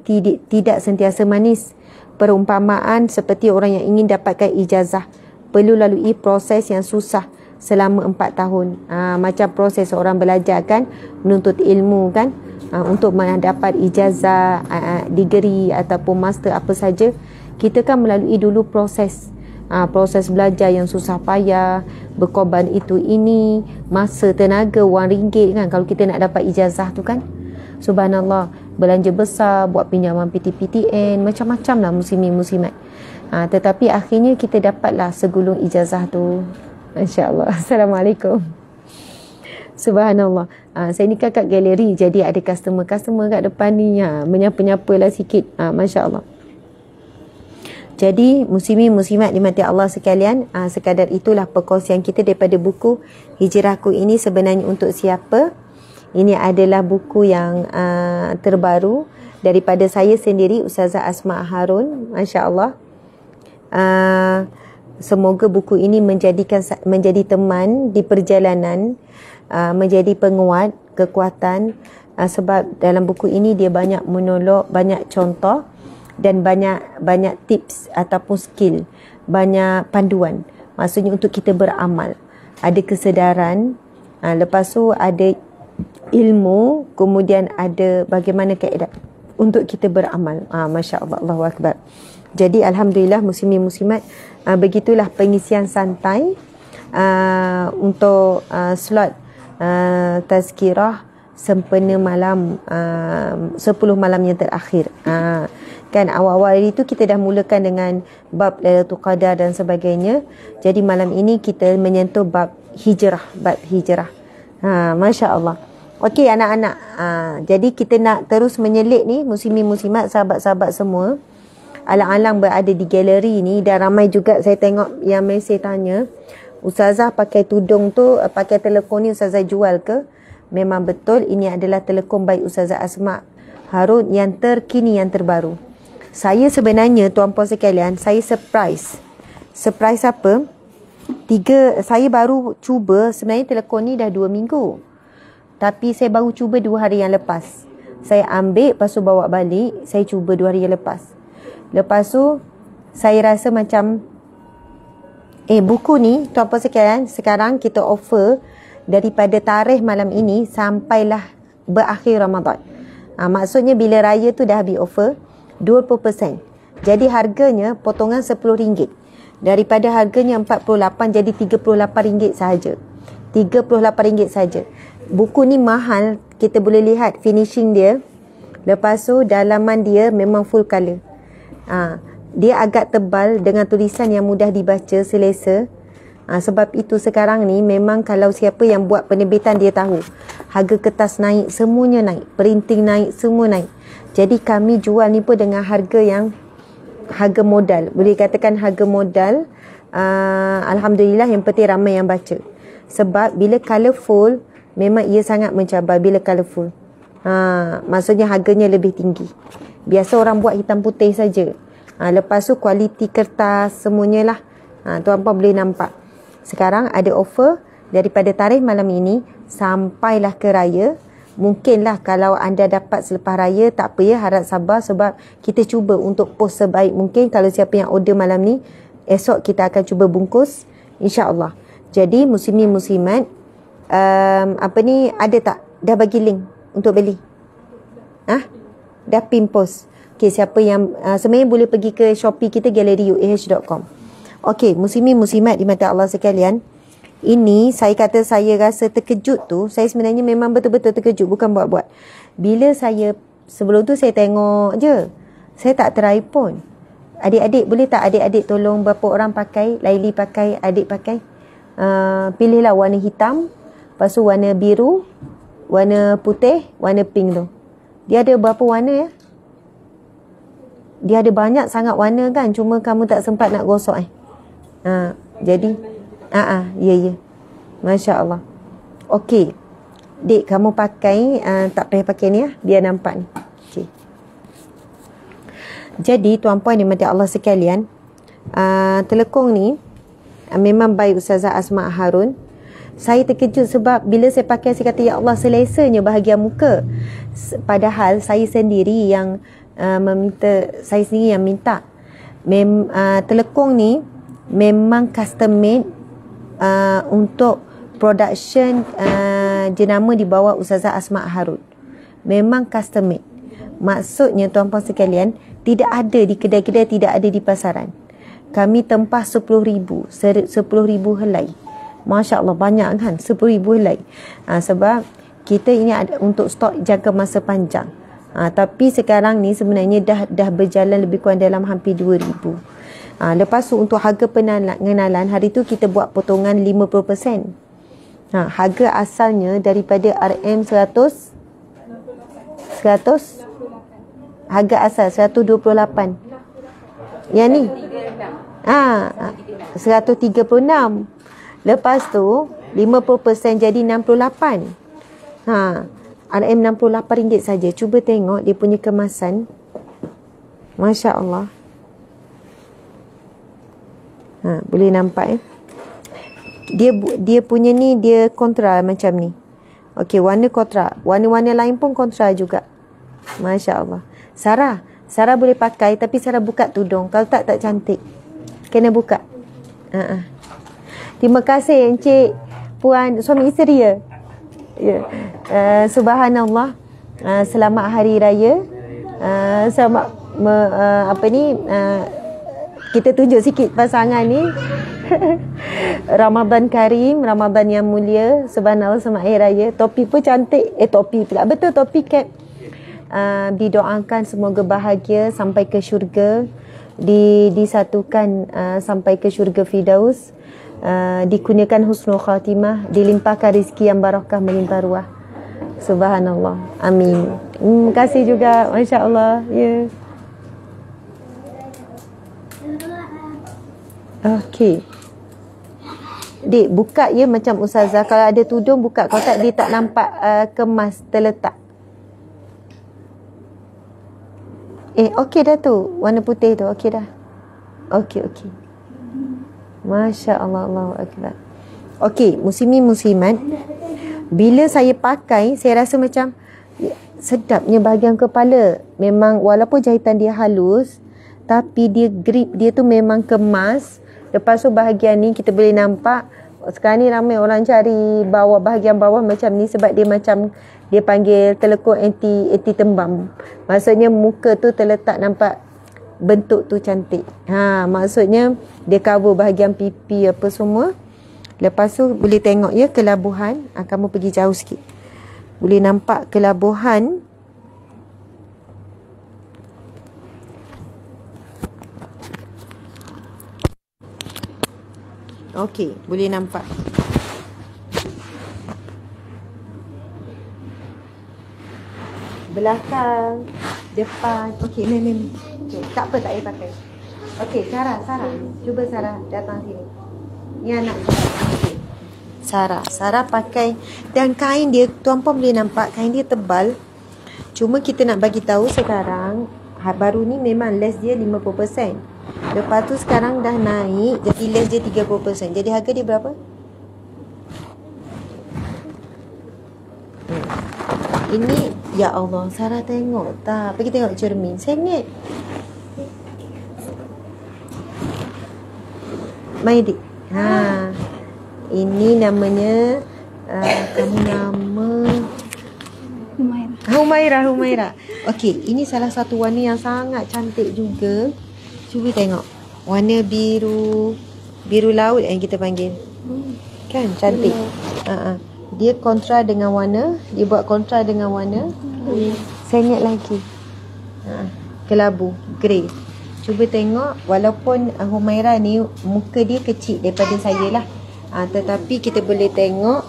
tidak sentiasa manis. Perumpamaan seperti orang yang ingin dapatkan ijazah perlu lalui proses yang susah selama 4 tahun. Macam proses orang belajar kan, menuntut ilmu kan, untuk mendapat ijazah, degree ataupun master apa saja. Kita kan melalui dulu proses belajar yang susah payah, berkorban itu ini, masa, tenaga, wang ringgit kan kalau kita nak dapat ijazah tu kan. Subhanallah, belanja besar, buat pinjaman PTPTN, macam-macam lah muslimin-muslimat. Tetapi akhirnya kita dapatlah segulung ijazah tu. Masya-Allah. Assalamualaikum. Subhanallah. Saya ni kat galeri, jadi ada customer kat depan ni, menyapa-nyapa lah sikit. Masya-Allah. Jadi muslimin-muslimat dimati Allah sekalian, sekadar itulah perkongsian kita daripada buku Hijrahku ini sebenarnya untuk siapa. Ini adalah buku yang terbaru daripada saya sendiri, Ustazah Asma Harun. Masya Allah. Semoga buku ini menjadi teman di perjalanan, menjadi penguat, kekuatan, sebab dalam buku ini dia banyak monolog, banyak contoh dan banyak tips ataupun skill, banyak panduan. Maksudnya untuk kita beramal. Ada kesedaran, lepas tu ada ilmu, kemudian ada bagaimana kaedah untuk kita beramal. Masya Allah, Allahu Akbar. Jadi alhamdulillah muslimin muslimat, begitulah pengisian santai untuk slot tazkirah sempena malam 10 malam yang terakhir. Kan awal-awal hari tu kita dah mulakan dengan bab Lailatul Qadar dan sebagainya. Jadi malam ini kita menyentuh bab hijrah. Masya Allah. Okey anak-anak, jadi kita nak terus menyelit ni, muslimin-muslimat, sahabat-sahabat semua. Alang-alang berada di galeri ni, dan ramai juga saya tengok yang mesej tanya, Ustazah pakai tudung tu, pakai telekon ni Ustazah jual ke? Memang betul, ini adalah telekon baik Ustazah Asma Harun yang terkini, yang terbaru. Saya sebenarnya, tuan-puan sekalian, saya surprise. Surprise apa? Saya baru cuba, sebenarnya telekon ni dah 2 minggu. Tapi saya baru cuba 2 hari yang lepas. Saya ambil, lepas tu bawa balik, saya cuba 2 hari yang lepas. Lepas tu, saya rasa macam, buku ni, tuan-puan sekalian, sekarang kita offer daripada tarikh malam ini sampailah berakhir Ramadan. Maksudnya bila raya tu dah habis offer 20%. Jadi harganya potongan RM10. Daripada harganya RM48 jadi RM38 sahaja. RM38 sahaja. Buku ni mahal, kita boleh lihat finishing dia. Lepas tu dalaman dia memang full colour. Dia agak tebal dengan tulisan yang mudah dibaca, selesa. Sebab itu sekarang ni memang kalau siapa yang buat penerbitan dia tahu harga kertas naik, semuanya naik, printing naik, semua naik. Jadi kami jual ni pun dengan harga modal. Boleh katakan harga modal. Alhamdulillah, yang penting ramai yang baca. Sebab bila colourful, memang ia sangat mencabar bila colourful. Maksudnya harganya lebih tinggi. Biasa orang buat hitam putih saja. Lepas tu kualiti kertas semuanya lah. Tuan-puan boleh nampak. Sekarang ada offer daripada tarikh malam ini sampailah ke raya. Mungkinlah kalau anda dapat selepas raya, tak apa ya, harap sabar sebab kita cuba untuk post sebaik mungkin. Kalau siapa yang order malam ni, esok kita akan cuba bungkus, insya-Allah. Jadi muslimin muslimat, ada tak dah bagi link untuk beli? Dah pin post. Okey, siapa yang sebenarnya boleh pergi ke Shopee kita, galeriuah.com. Okey, muslimin muslimat di mata Allah sekalian, ini saya kata saya rasa terkejut tu, saya sebenarnya memang betul-betul terkejut, bukan buat-buat. Bila saya, sebelum tu saya tengok je, saya tak try pun. Adik-adik, boleh tak adik-adik tolong berapa orang pakai, Laili pakai, adik pakai. Pilihlah warna hitam, lepas tu warna biru, warna putih, warna pink tu. Dia ada berapa warna ya? Dia ada banyak sangat warna kan, cuma kamu tak sempat nak gosok jadi ya. Masya Allah. Okey, Dik, kamu pakai, tak payah pakai ni biar nampak ni. Okey. Jadi tuan-puan dan puan Allah sekalian, telekong ni memang baik Ustazah Asma Harun. Saya terkejut sebab bila saya pakai, saya kata ya Allah, selesanya bahagian muka. Padahal saya sendiri yang minta. Telekong ni memang custom made untuk production jenama di bawah Ustazah Asma Harun. Memang custom made. Maksudnya tuan-puan sekalian, tidak ada di kedai-kedai, tidak ada di pasaran. Kami tempah 10,000 helai. Masya Allah, banyak kan, 10,000 helai. Sebab kita ini ada untuk stok jangka masa panjang. Tapi sekarang ni sebenarnya dah berjalan lebih kurang dalam hampir 2,000. Lepas tu untuk harga pengenalan, hari tu kita buat potongan 50%. Harga asalnya daripada RM 100, harga asal 128. Yang ni 136. Lepas tu 50% jadi 68. RM 68 ringgit saja. Cuba tengok dia punya kemasan. Masya Allah. Boleh nampak dia punya ni, dia kontra macam ni. Okey, warna kontra. Warna-warna lain pun kontra juga. Masya Allah. Sarah boleh pakai, tapi Sarah buka tudung. Kalau tak cantik. Kena buka. Terima kasih Encik Puan suami isteri ya. Subhanallah. Selamat hari raya. Selamat kita tunjuk sikit pasangan ni. Ramadan Karim, Ramadan yang mulia. Subhanallah sama air raya. Topi pun cantik. Topi pula. Betul, topi cap. Didoakan semoga bahagia sampai ke syurga. Disatukan sampai ke syurga Firdaus. Dikurniakan husnul khatimah. Dilimpahkan rezeki yang barakah melimpah ruah. Subhanallah. Amin. Terima kasih juga. Masya Allah. Ya. Okey. Dik, buka ya macam Ustazah. Kalau ada tudung, buka. Kalau tak, dia tak nampak kemas terletak. Okey dah tu. Warna putih tu. Okey dah. Okey. Masya Allah. Allahu Akbar. Okey, muslimin muslimat. Bila saya pakai, saya rasa macam sedapnya bahagian kepala. Memang walaupun jahitan dia halus, tapi dia grip dia tu memang kemas. Lepas tu bahagian ni kita boleh nampak. Sekarang ni ramai orang cari bahagian bawah macam ni sebab dia macam dia panggil telekung anti tembam. Maksudnya muka tu terletak nampak bentuk tu cantik. Maksudnya dia cover bahagian pipi apa semua. Lepas tu boleh tengok ya kelabuhan. Kamu pergi jauh sikit. Boleh nampak kelabuhan. Okey, boleh nampak. Belakang, depan. Okey, mem. Okay, tak apa, tak payah pakai. Okey, Sarah. Cuba Sarah datang sini. Ni anak Sarah. Sarah pakai, dan kain dia, tuan-puan boleh nampak kain dia tebal. Cuma kita nak bagi tahu sekarang baru ni memang less dia 50%. Lepas tu sekarang dah naik jadi less dia 30%. Jadi harga dia berapa? Ini ya Allah, Sarah tengok tak? Pergi tengok cermin. Sengit. Mai dik. Ini namanya kamu nama Humairah. Okey, ini salah satu warna yang sangat cantik juga. Cuba tengok. Warna biru laut yang kita panggil. Kan cantik. Dia kontra dengan warna, dia buat kontra dengan warna sengit lagi. Kelabu, grey. Cuba tengok, walaupun Humairah ni muka dia kecil daripada saya lah. Tetapi kita boleh tengok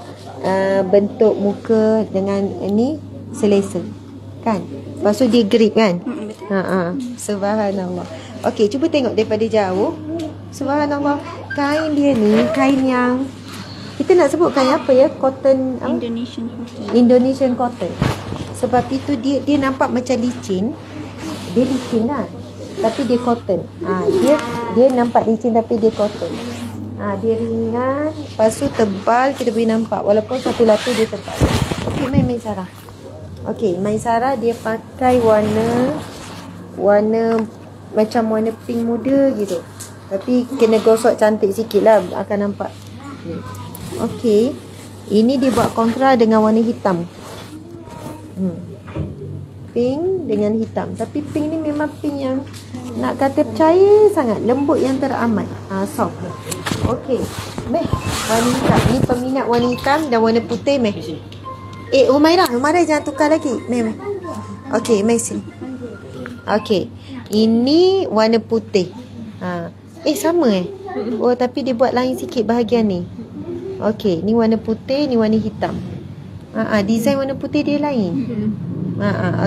bentuk muka dengan ni selesa. Kan? Lepas tu dia grip kan? Subhanallah. Okey, cuba tengok daripada jauh. Subhanallah. Kain dia ni, kain yang kita nak sebut kain apa ya? Cotton Indonesian cotton. Sebab itu dia nampak macam licin. Dia licin kan? Tapi dia cotton. Dia nampak licin tapi dia cotton. Dia ringan, lepas tu tebal, kita boleh nampak walaupun satu lapu dia tebal. Okey, main Sarah. Okey, Sarah dia pakai warna macam warna pink muda gitu. Tapi kena gosok cantik sikit lah, akan nampak. Okey, ini dia buat kontra dengan warna hitam. Pink dengan hitam. Tapi pink ni memang pink yang nak kata percaya sangat, lembut yang teramat. Soft. Okey. Meh, warna hitam. Ni peminat warna hitam dan warna putih meh. Humairah jangan tukar lagi. Meh. Okey, meh sini. Okey. Ini warna putih. Sama Oh, tapi dia buat lain sikit bahagian ni. Okey, ni warna putih, ni warna hitam. Design warna putih dia lain.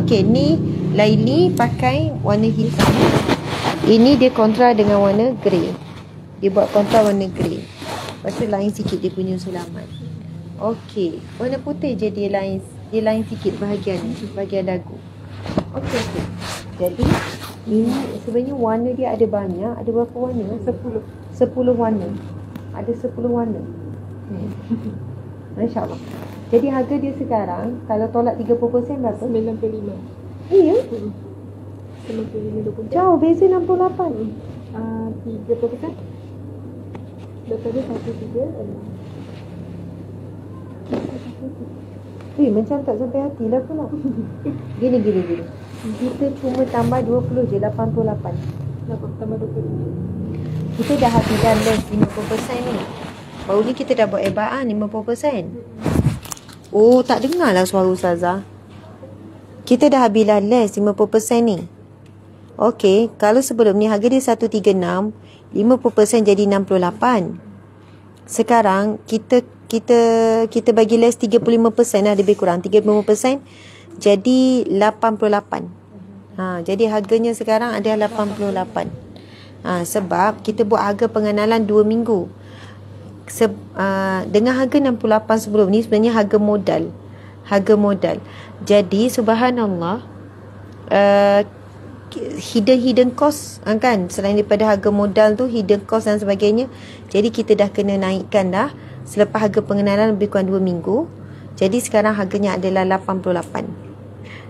Okey, ni Laili pakai warna hitam. Ini dia kontra dengan warna grey. Dia buat kontra warna grey. Lepas tu lain sikit dia punya sulaman. Okey, warna putih je dia lain sikit bahagian ni, bahagian dagu. Okey. Jadi ini sebenarnya warna dia ada banyak. Ada berapa warna? 10 warna. Ada 10 warna. Masya Allah. Jadi harga dia sekarang kalau tolak 30% berapa? 95. Iya. 95. Jauh beza 68. 30%. Daripada 136. Macam tak sampai hati lah pula. Gini. Kita cuma tambah 20 je, 88. Tambah 20. Kita dah habis dah less 50% ni. Baru ni kita dah buat ebaan 50%. Oh, tak dengar lah suara Ustazah. Kita dah habis dah less 50% ni. Okey, kalau sebelum ni harga dia 136, 50% jadi 68. Sekarang kita bagi less 35% lah, lebih kurang 35%, jadi 88. Jadi harganya sekarang ada 88. Sebab kita buat harga pengenalan 2 minggu. Dengan harga 68 sebelum ni sebenarnya harga modal. Jadi subhanallah, hidden cost kan, selain daripada harga modal tu, hidden cost dan sebagainya. Jadi kita dah kena naikkan dah selepas harga pengenalan lebih kurang 2 minggu. Jadi sekarang harganya adalah 88.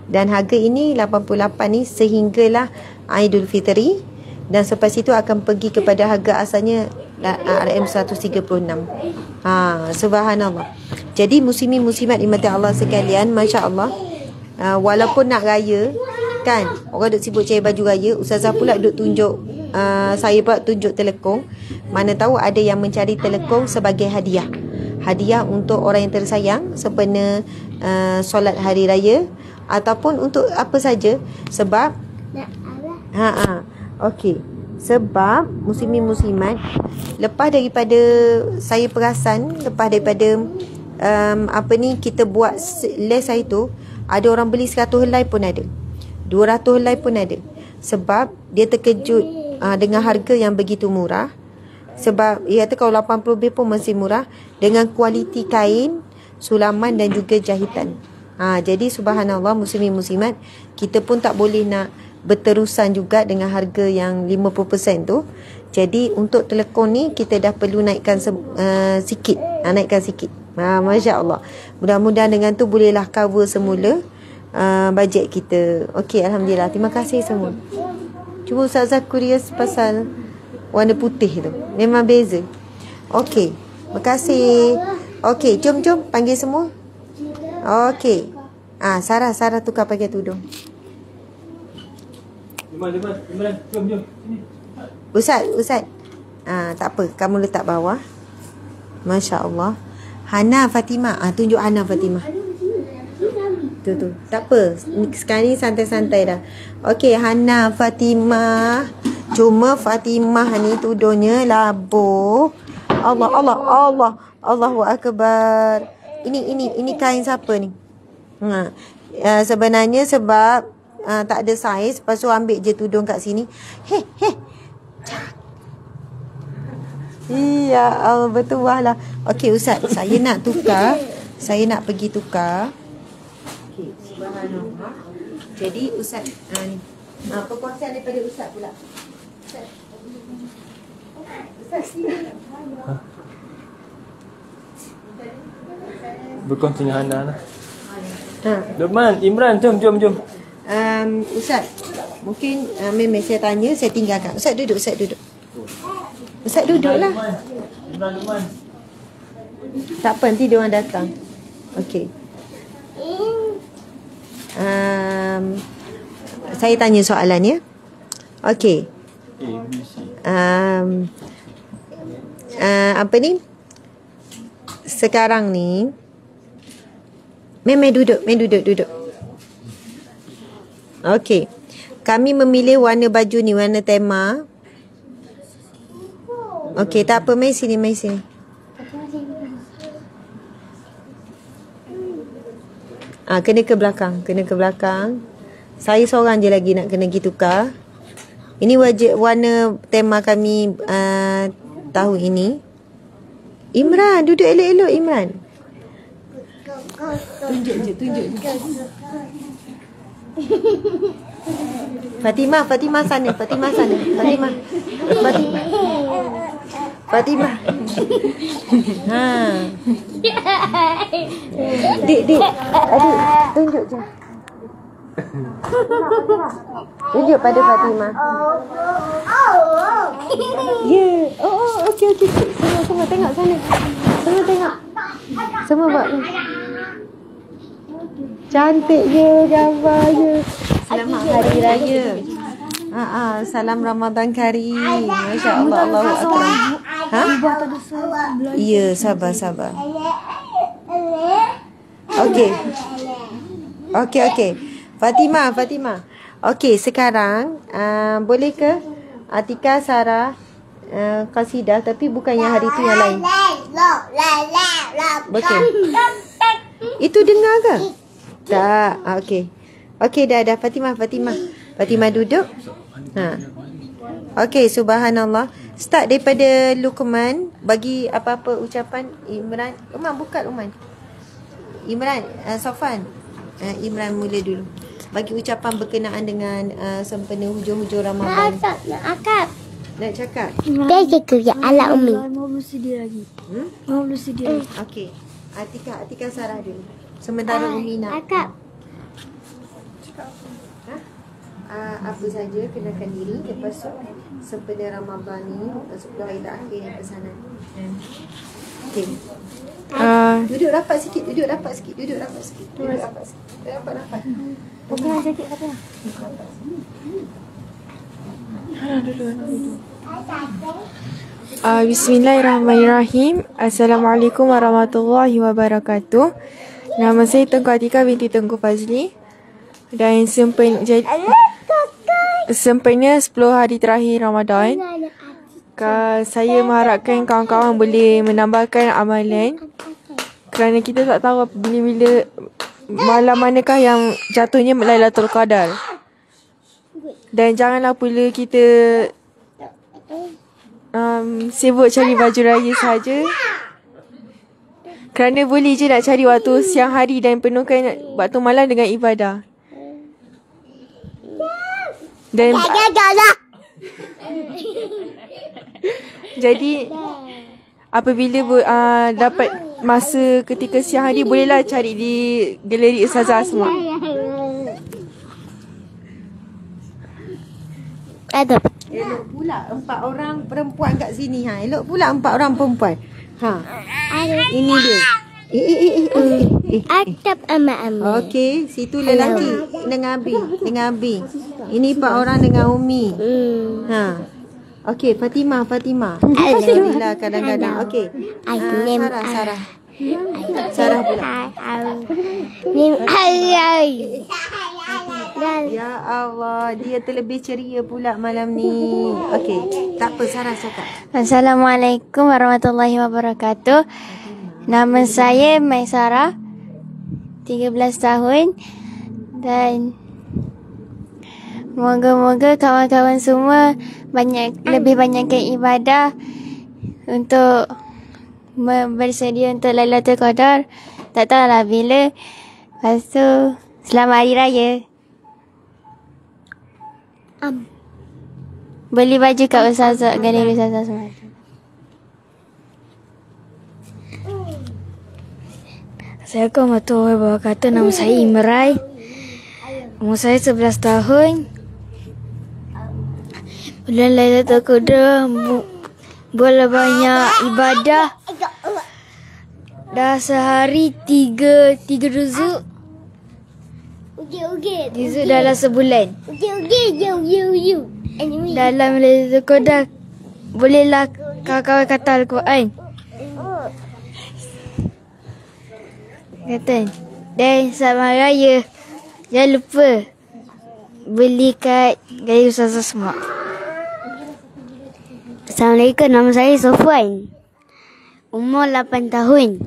Dan harga ini 88 ni sehinggalah Aidilfitri, dan selepas itu akan pergi kepada harga asalnya RM136. Subhanallah. Jadi muslimin-muslimat dimati Allah sekalian, masya-Allah, walaupun nak raya kan, orang duk sibuk cari baju raya, Ustazah pula duk tunjuk, saya pula tunjuk telekong. Mana tahu ada yang mencari telekong sebagai hadiah untuk orang yang tersayang sempena solat hari raya, ataupun untuk apa saja. Sebab okey, sebab muslimin muslimat, lepas daripada saya perasan, lepas daripada kita buat les hari tu, ada orang beli 100 helai pun ada, 200 helai pun ada. Sebab dia terkejut dengan harga yang begitu murah. Sebab dia kata kalau 80 lebih pun masih murah, dengan kualiti kain, sulaman dan juga jahitan. Jadi subhanallah muslimin muslimat, kita pun tak boleh nak berterusan juga dengan harga yang 50% tu. Jadi untuk telekong ni kita dah perlu naikkan sikit. Naikkan sikit. Masya Allah. Mudah-mudahan dengan tu bolehlah cover semula bajet kita. Okey, alhamdulillah. Terima kasih semua. Cuma Ustazah curious pasal warna putih tu. Memang beza. Okey. Terima kasih. Okey, jom panggil semua. Okey. Sarah tukar pakai tudung. Imran, jom. Sini. Ustaz. Tak apa, kamu letak bawah. Masya Allah. Hana Fatimah. Tunjuk Hana Fatimah. Tu. Tak apa. Sekarang ni santai-santai dah. Okey, Hana Fatimah. Cuma Fatimah ni tudungnya labuh. Allah. Allahu Akbar. Ini kain siapa ni? Sebenarnya sebab tak ada saiz, lepas tu ambil je tudung kat sini. Ya Allah, bertuah lah. Okey Ustaz, saya nak tukar. Saya nak pergi tukar. Okey, subhanallah. Jadi Ustaz, ni perkongsian daripada Ustaz pula. Ustaz sini. Berkongsi dengan Hana lah. Luqman, Imran, jom. Ustaz, mungkin memang saya tanya, saya tinggalkan. Ustaz duduk. Ustaz duduklah. Luqman. Tak apa, nanti dia orang datang. Okey. Saya tanya soalan ya. Okey. Apa ni? Sekarang ni Mem duduk. Okey. Kami memilih warna baju ni, warna tema. Okey, tak apa, mai sini. Kena ke belakang. Saya seorang je lagi nak kena pergi tukar. Ini warna tema kami tahun ini. Imran, duduk elok-elok Imran. Tunjuk je. Fatimah sana. Fatimah. Dik. Adik, tunjuk je. Tunjuk pada Fatimah. Ya. Okey. Semua tengok sana. Semua tengok. Semua buat ni. Cantik je gambar je. Selamat hari raya. Salam Ramadan Karim. Masya-Allah, Allahu Akbar. Ha? Ya, sabar. Okey. Fatimah. Okey, sekarang boleh ke Atika, Sarah, qasidah tapi bukan yang hari tu, yang lain. Okey. Itu dengar ke? Tak. Okey, dah Fatimah duduk. Okey, subhanallah. Start daripada Luqman, bagi apa-apa ucapan. Imran, buka Umman. Imran, Sofan. Imran mula dulu. Bagi ucapan berkenaan dengan sempena hujung-hujung Ramadan. Nak cakap? Dia cakap ya ala Umi. Mau belum sedia lagi. Mau belum sedia lagi. Okey. Atika Sarah dulu. Sementara Umi nak. Akak. Apa saja kenakan diri, lepas tu sempena Ramadan ni 10 hari terakhir ni pesanan. Okey. Duduk rapat sikit. Rapat. Bukan sakit kata. Bismillahirrahmanirrahim. Assalamualaikum warahmatullahi wabarakatuh. Nama saya Tengku Atika binti Tengku Fazli. Dan sempena 10 hari terakhir Ramadan, saya mengharapkan kawan-kawan boleh menambahkan amalan, kerana kita tak tahu bila malam manakah yang jatuhnya Lailatul Qadar. Dan janganlah pula kita sibuk cari baju raya saja, kerana boleh je nak cari waktu siang hari dan penuhkan waktu malam dengan ibadah. Dan jadi apabila dapat masa ketika siang hari, bolehlah cari di galeri Ustazah Asma. Ada. Elok pula 4 orang perempuan kat sini. Elok pula 4 orang perempuan. Ini dia. Atap ama. Okey, situ lelaki dengan Abi. Ini 4 orang dengan Umi. Okey, Fatimah. Alhamdulillah kadang-kadang. Okey. Sarah pula. Ya Allah, dia terlebih ceria pula malam ni. Okey, tak apa, Sarah cakap. Assalamualaikum warahmatullahi wabarakatuh. Nama saya Maisara, 13 tahun, dan moga-moga kawan-kawan semua lebih banyakkan ibadah untuk bersedia untuk Lailatul Qadar. Tak tahulah bila. Lepas tu, selamat Hari Raya. Beli baju kat Ustazah, galeri Ustazah semua. Assalamualaikum warahmatullahi wabarakatuh. Nama saya Imrai. Umur saya 11 tahun. Bulan Lailatul Qadar, boleh banyak ibadah. Dah sehari 3 juzuk. Juzuk dalam sebulan. Dalam Lailatul Qadar, bolehlah kawan-kawan kata Al-Quran. Kata. Dan selamat raya. Jangan lupa beli kat galeri Ustazah semua. Assalamualaikum, nama saya Sofwan. Umur 8 tahun.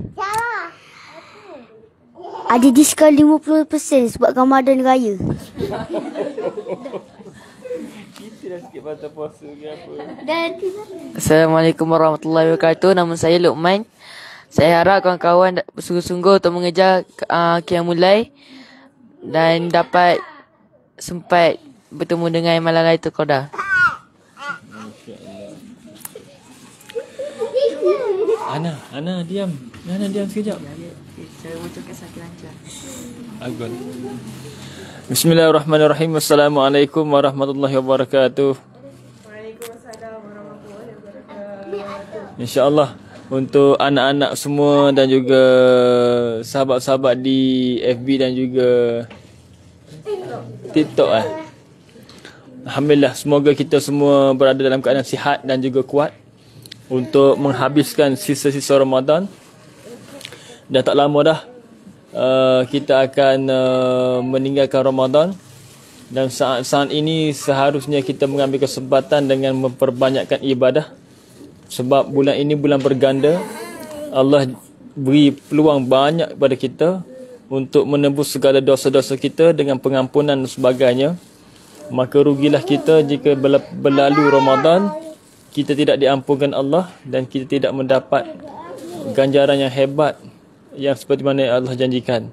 Ada diskaun 50% sebab Ramadan Raya. Assalamualaikum warahmatullahi wabarakatuh. Nama saya Luqman. Saya harap kawan-kawan bersungguh-sungguh untuk mengejar Qiyamul Lail dan dapat sempat bertemu dengan malam Lailatul Qadar. Ana diam. Ana diam sekejap. Saya ucapkan sakit lancar. Agun. Bismillahirrahmanirrahim. Assalamualaikum warahmatullahi wabarakatuh. Waalaikumsalam warahmatullahi wabarakatuh. InsyaAllah untuk anak-anak semua dan juga sahabat-sahabat di FB dan juga TikTok Alhamdulillah, semoga kita semua berada dalam keadaan sihat dan juga kuat untuk menghabiskan sisa-sisa Ramadan. Dah tak lama dah kita akan meninggalkan Ramadan, dan saat ini seharusnya kita mengambil kesempatan dengan memperbanyakkan ibadah, sebab bulan ini bulan berganda. Allah beri peluang banyak kepada kita untuk menebus segala dosa-dosa kita dengan pengampunan dan sebagainya. Maka rugilah kita jika berlalu Ramadan kita tidak diampunkan Allah dan kita tidak mendapat ganjaran yang hebat yang seperti mana Allah janjikan.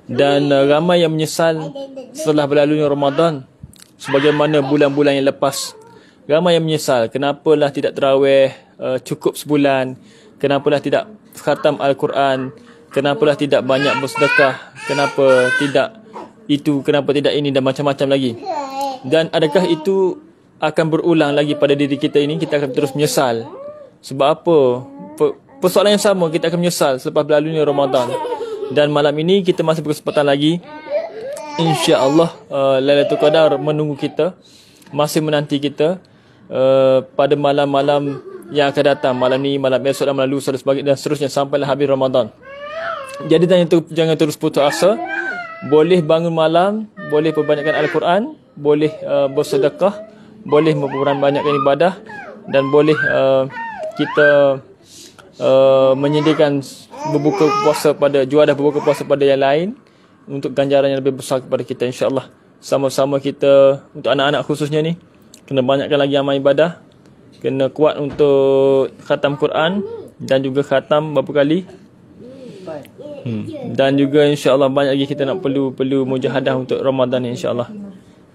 Dan ramai yang menyesal setelah berlalunya Ramadan, sebagaimana bulan-bulan yang lepas. Ramai yang menyesal, kenapalah tidak tarawih cukup sebulan, kenapalah tidak khatam Al-Quran, kenapalah tidak banyak bersedekah, kenapa tidak itu, kenapa tidak ini, dan macam-macam lagi. Dan adakah itu akan berulang lagi pada diri kita ini? Kita akan terus menyesal. Sebab apa? Persoalan yang sama, kita akan menyesal selepas berlalunya Ramadan. Dan malam ini kita masih berkesempatan lagi. InsyaAllah Lailatul Qadar menunggu kita, masih menanti kita pada malam-malam yang akan datang. Malam ni, malam esok dan malam lusa dan seterusnya sampailah habis Ramadan. Jadi jangan terus putus asa. Boleh bangun malam, boleh perbanyakkan Al-Quran, boleh bersedekah, boleh memperbanyakkan ibadah, dan boleh kita menyediakan berbuka puasa pada juadah berbuka puasa pada yang lain untuk ganjaran yang lebih besar kepada kita, insya-Allah. Sama-sama kita, untuk anak-anak khususnya ni, kena banyakkan lagi amal ibadah, kena kuat untuk khatam Quran dan juga khatam berapa kali? Dan juga insya-Allah banyak lagi kita nak perlu mujahadah untuk Ramadan ni, insya-Allah.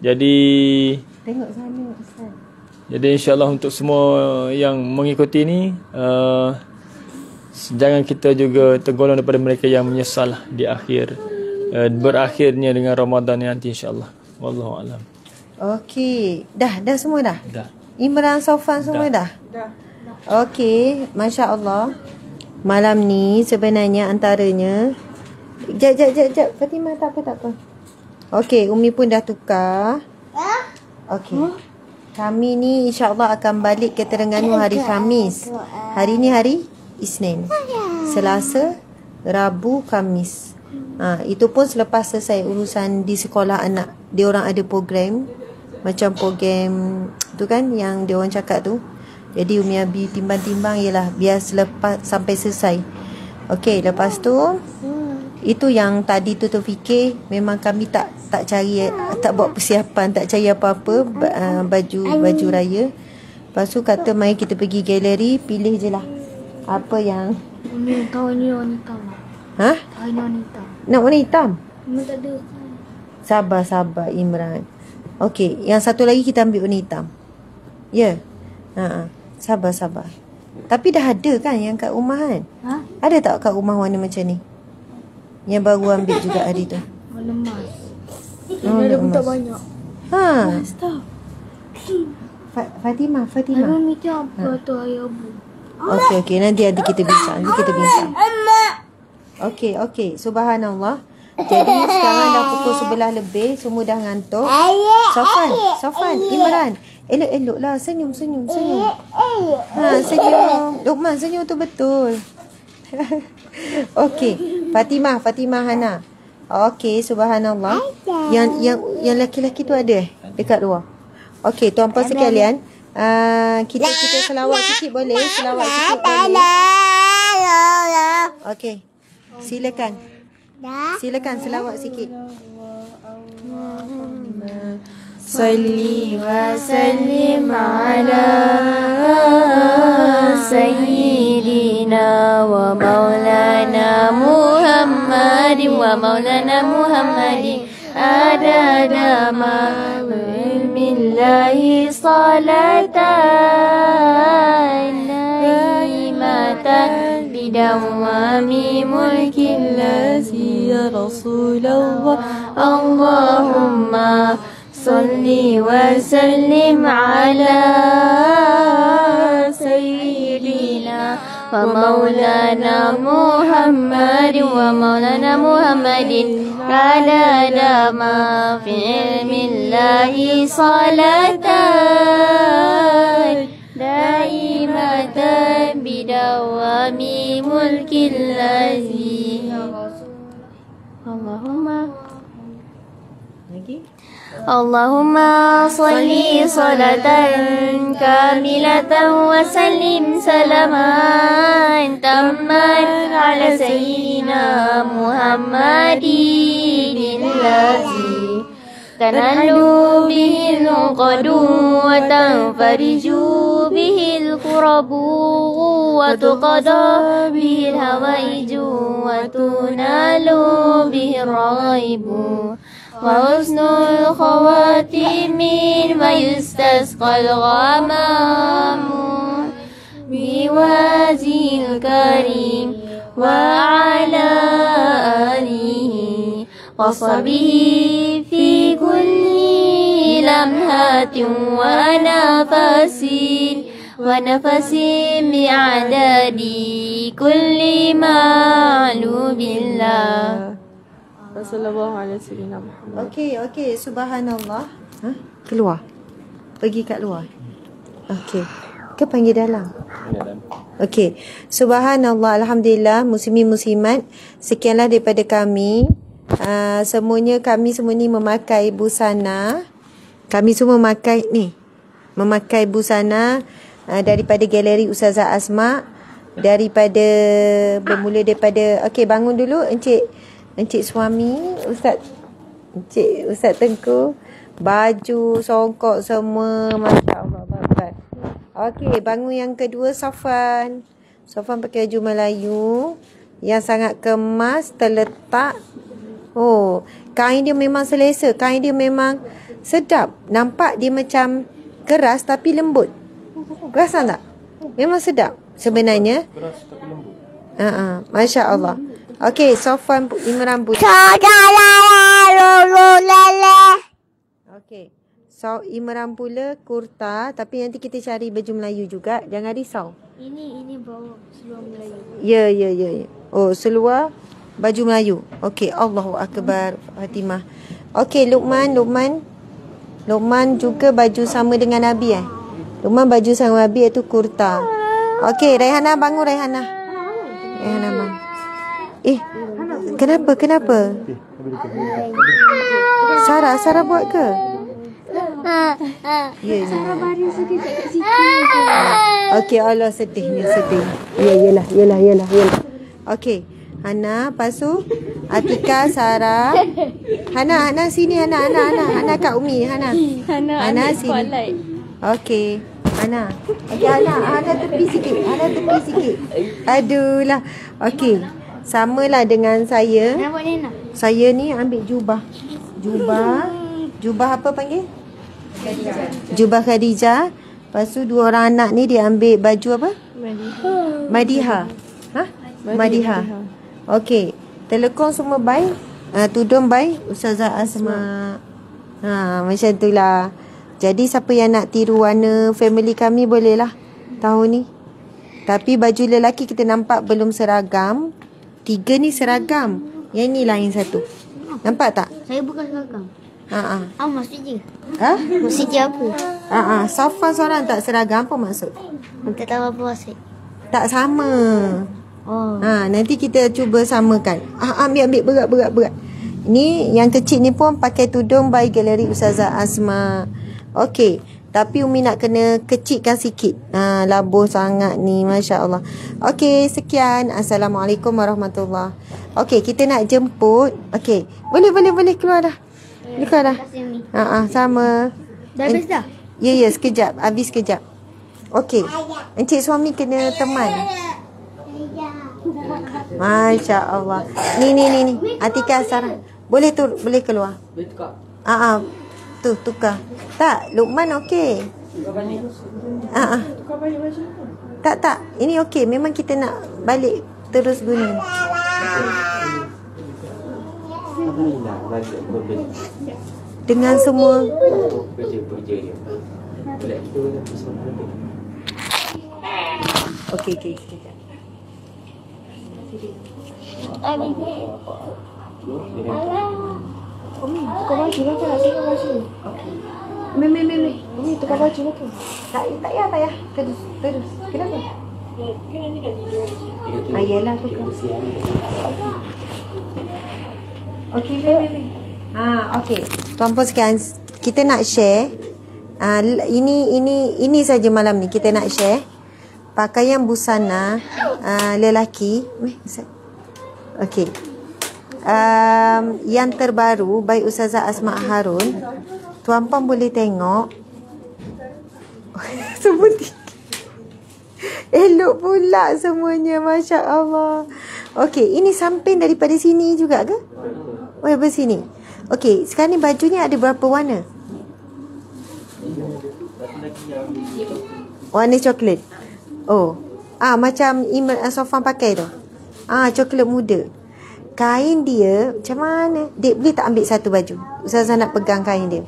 Jadi Tengok sana Ustaz. Jadi insya-Allah untuk semua yang mengikuti ni, jangan kita juga tergolong daripada mereka yang menyesal di akhir berakhirnya dengan Ramadan ni nanti, insya-Allah. Wallahu alam. Okey, dah semua dah. Dah. Imran, Sofan semua dah. Okey, masya-Allah. Malam ni sebenarnya antaranya Jap Fatimah, tak apa. Okey, Umi pun dah tukar. Okey. Kami ni insya-Allah akan balik ke Terengganu hari Khamis. Hari ni hari Isnin, Selasa, Rabu, Khamis. Itu pun selepas selesai urusan di sekolah anak. Dia orang ada program, macam program tu kan yang dia orang cakap tu. Jadi Umi Abi timbang-timbang ialah biar selepas sampai selesai. Okey, lepas tu itu yang tadi tu terfikir, memang kami tak cari, tak buat persiapan, tak cari apa-apa, baju raya. Lepas tu kata mari kita pergi galeri, pilih je lah apa yang Umi tahu ni warna hitam. Ha? Tahu ni warna hitam. Nak warna hitam? Umi tak ada. Sabar Imran. Okey, yang satu lagi kita ambil warna hitam. Ya. Sabar. Tapi dah ada kan yang kat rumah kan? Ada tak kat rumah warna macam ni? Yang baru ambil juga hari tu. Warna emas. Warna Ada pun tak emas. banyak. Stop. Fatimah. Umi tengok apa tu air abu. Okey, nanti kita bincang. Okey. Subhanallah. Jadi sekarang dah pukul 11 lebih, semua dah ngantuk. Sofan, Imran. Elok-eloklah, senyum. Senyum. Luqman, senyum tu betul. Okey, Fatimah Hana. Okey, subhanallah. Yang lelaki-lelaki tu ada dekat luar. Okey, tuan-puan sekalian, kita selawat sikit boleh? Okey. Silakan selawat sikit. Salli wa sallim ala sayyidina wa maulana Muhammadin adada ma ilmillahi salatan daimatan bidawami mulkillahi ya Rasulullah. Allahumma salli wa sallim ala sayyidina ومولانا محمد ومولانا محمد عدد ما في علم الله صلاة دائمة بدوام ملك الذي اللهم صل صلاة كاملة وسلم سلاما تاما على سيدنا محمد الذي تنال به العقد وتنفرج به الكرب وتقضى به الهوائج وتنال به الرغائب وحسن الخواتم ويستسقى الغمام بوجه الكريم وعلى آله وصحبه في كل لمحة ونفس بعدد كل معلوم الله. Sallallahu alaihi wasallam. Okey, subhanallah. Keluar. Pergi kat luar. Okey. Ke panggil dalam? Okey. Subhanallah, alhamdulillah, muslimin muslimat. Sekianlah daripada kami. Kami semua ni memakai busana. Kami semua memakai busana daripada galeri Ustazah Asma, bermula daripada okey, bangun dulu Encik suami Ustaz Tengku, baju songkok semua, masya-Allah, babat. Okey, bangun yang kedua Safwan pakai baju Melayu yang sangat kemas, terletak. Oh, kain dia memang selesa, kain dia memang sedap. Nampak dia macam keras tapi lembut. Perasan tak? Memang sedap sebenarnya. Keras tapi lembut. Masya-Allah. Okey, Sofwan Imran Pula. Okey. Imran Pula kurta, tapi nanti kita cari baju Melayu juga. Jangan risau. Ini bawa seluar Melayu. Ya. Oh, seluar baju Melayu. Okey, Allahu Akbar, Fatimah. Okey, Luqman juga baju sama dengan Nabi Luqman baju sama Nabi iaitu kurta. Okey, Raihana bangun, Raihana bangun. Kenapa? Sarah buat ke? Ya. Sarah baris sekejap kat situ. Okey, Allah sedih. Ya, yelah. Okey, Hana, lepas tu Atika, Sarah. Hana sini, Hana kat Umi, Hana sini. Okey, Hana. Okey, Hana tepi sikit. Aduh lah. Okey. Samalah dengan saya. Saya ni ambil jubah. Jubah apa panggil? Jubah Khadijah. Lepas tu dua orang anak ni dia ambil baju apa? Madiha. Madiha. Okey. Telekong semua baik. Tudung baik. Ustazah Asma. Macam itulah. Jadi siapa yang nak tiru warna family kami bolehlah tahun ni. Tapi baju lelaki kita nampak belum seragam. 3 ni seragam. Yang ni lain satu. Nampak tak? Saya bukan seragam. Maksud je. Maksud je apa? Safwan seorang tak seragam, apa maksud? Tak tahu apa maksud. Tak sama. Oh. Nanti kita cuba samakan. Ambil berat. Ni yang kecil ni pun pakai tudung by galeri Ustazah Asma. Okey. Tapi Umi nak kena kecilkan sikit. Labuh sangat ni, masya-Allah. Okey, sekian. Assalamualaikum warahmatullahi. Okey, kita nak jemput. Okey. Boleh keluar dah. Sama. Dah habis dah? Ya, sekejap. Habis sekejap. Okey. Encik suami kena teman. Masya-Allah. Ni. Atika, Sarah. Boleh keluar. Boleh tukar. Tu tukar. Tak, Luqman okey. Tukar balik. Tukar balik baju. Tak. Ini okey. Memang kita nak balik terus guna. Dengan semua okey. Umi, tukar baju lah kan? Tukar baju. Umi, tukar baju lah kan? Tak payah. Terus. Kenapa? Yelah tukar. Okey, Mei. Okey. Tuan-puan sekalian, kita nak share. Ini saja malam ni kita nak share pakaian busana lelaki. Okey. Yang terbaru by Ustazah Asma Harun. Tuan-puan boleh tengok. Semua elok pula semuanya, Masya Allah. Okey, ini samping daripada sini juga ke? Oh, daripada sini. Okey, sekarang ni bajunya ada berapa warna? Warna coklat. Oh. Macam Sofan pakai tu. Coklat muda. Kain dia macam mana? Dek, boleh tak ambil satu baju? Ustazah nak pegang kain dia.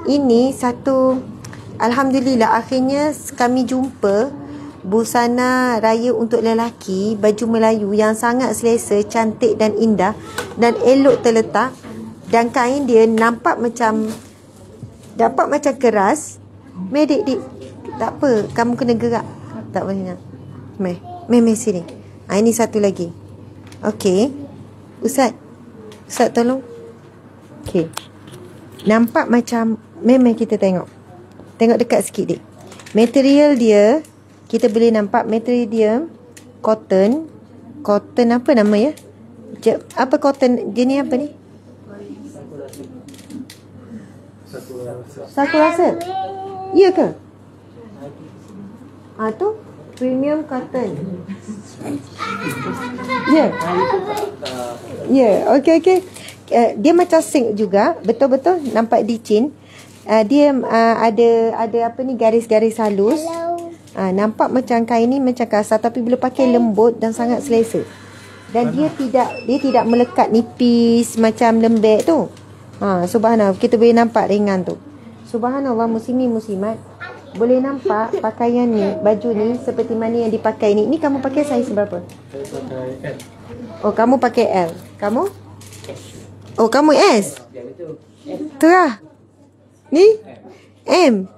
Ini satu, alhamdulillah akhirnya kami jumpa busana raya untuk lelaki, baju Melayu yang sangat selesa, cantik dan indah dan elok terletak, dan kain dia nampak macam keras. Dik, tak apa, kamu kena gerak. Tak boleh nak. Meh sini. Ini satu lagi. Okey. Ustaz tolong. Okey. Nampak macam memang kita tengok. Tengok dekat sikit, Dik. Material dia, kita boleh nampak material dia cotton apa nama ya? Apa cotton? Jenis apa ni? Sakurasa. Ya ke? Tu premium cotton. Okey. Dia macam silk juga, betul-betul nampak dicin. Dia ada apa ni, garis-garis halus. Nampak macam kain ni macam kasar, tapi bila pakai lembut dan sangat selesa. Dan dia tidak melekat nipis macam lembek tu. Subhanallah, kita boleh nampak ringan tu. Subhanallah, muslimin-muslimat, boleh nampak pakaian ni, baju ni seperti mana yang dipakai ni. Ni kamu pakai saiz berapa? Saya pakai L. Oh, kamu pakai L. Kamu? Oh, kamu S. Terah. Ni M.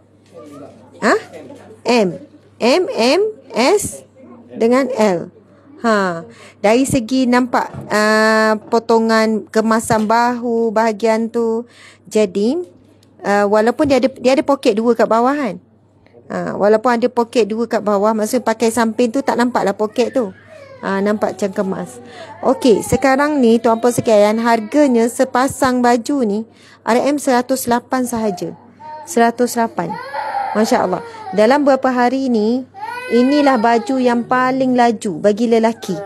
M, S dengan L. Dari segi nampak potongan kemasan bahu bahagian tu. Jadi walaupun dia ada poket dua kat bawah kan. Walaupun ada poket dua kat bawah, maksud pakai samping tu tak nampaklah poket tu. Nampak macam kemas. Okey, sekarang ni tuan-puan sekalian, harganya sepasang baju ni RM108 sahaja. 108. Masya Allah. Dalam beberapa hari ni, inilah baju yang paling laju bagi lelaki.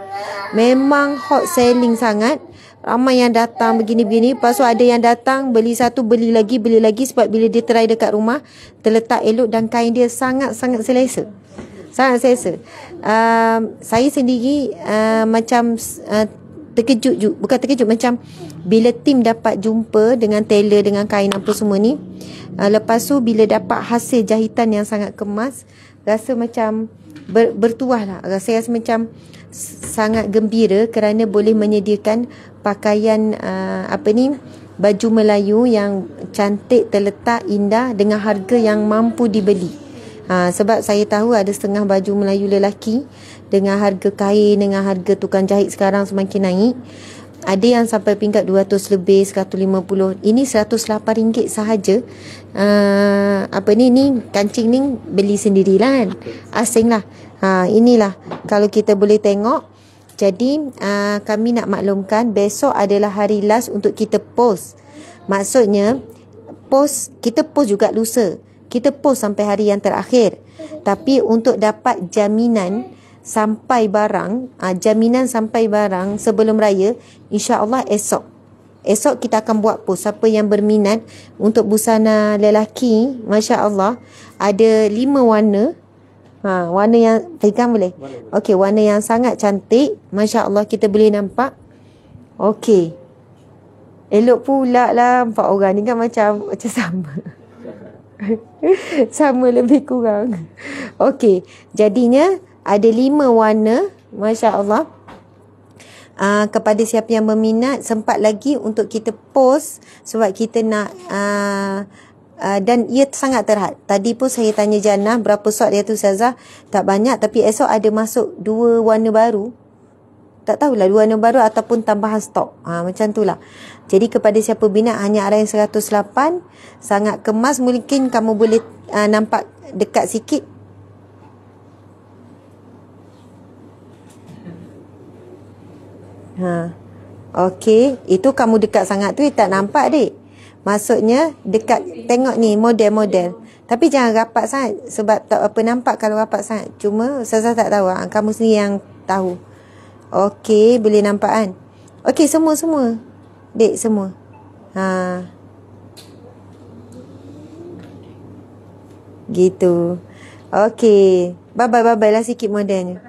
Memang hot selling sangat. Ramai yang datang begini-begini. Lepas tu ada yang datang, beli satu, beli lagi. Sebab bila dia try dekat rumah, terletak elok dan kain dia sangat-sangat selesa. Sangat selesa. Saya sendiri macam terkejut juga. Bukan terkejut, macam bila tim dapat jumpa dengan tailor, dengan kain apa semua ni. Lepas tu bila dapat hasil jahitan yang sangat kemas, rasa macam bertuah lah. Rasa macam sangat gembira kerana boleh menyediakan pakaian baju Melayu yang cantik, terletak, indah dengan harga yang mampu dibeli. Sebab saya tahu ada setengah baju Melayu lelaki dengan harga kain, dengan harga tukang jahit sekarang semakin naik. Ada yang sampai peringkat 200 lebih, 150. Ini RM108 sahaja. Ni kancing ni beli sendirilah kan. Asing lah. Inilah kalau kita boleh tengok. Jadi kami nak maklumkan, besok adalah hari last untuk kita post. Maksudnya kita post juga lusa. Kita post sampai hari yang terakhir. Tapi untuk dapat jaminan sampai barang sebelum raya, insya-Allah esok kita akan buat post. Siapa yang berminat untuk busana lelaki, masya-Allah, ada 5 warna. Warna yang pegang boleh. Okey, warna yang sangat cantik, masya-Allah, kita boleh nampak. Okey. Elok pula lah 4 orang ni kan, macam sama. Sama lebih kurang. Okey, jadinya ada 5 warna, masya-Allah. kepada siapa yang berminat, sempat lagi untuk kita post sebab kita nak dan ia sangat terhad. Tadi pun saya tanya Jannah berapa shot dia tu Ustazah, tak banyak, tapi esok ada masuk 2 warna baru. Tak tahulah 2 warna baru ataupun tambahan stok. Macam tu lah. Jadi kepada siapa minat, hanya ada yang 108. Sangat kemas, mungkin kamu boleh nampak dekat sikit. Okey, itu kamu dekat sangat tu tak nampak dek. Maksudnya dekat, tengok ni model-model. Tapi jangan rapat sangat sebab tak apa nampak kalau rapat sangat. Cuma Ustazah tak tahu, kamu sendiri yang tahu. Okey, boleh nampak kan? Okey, semua dek, semua. Gitu. Okey, bye-bye lah sikit modelnya.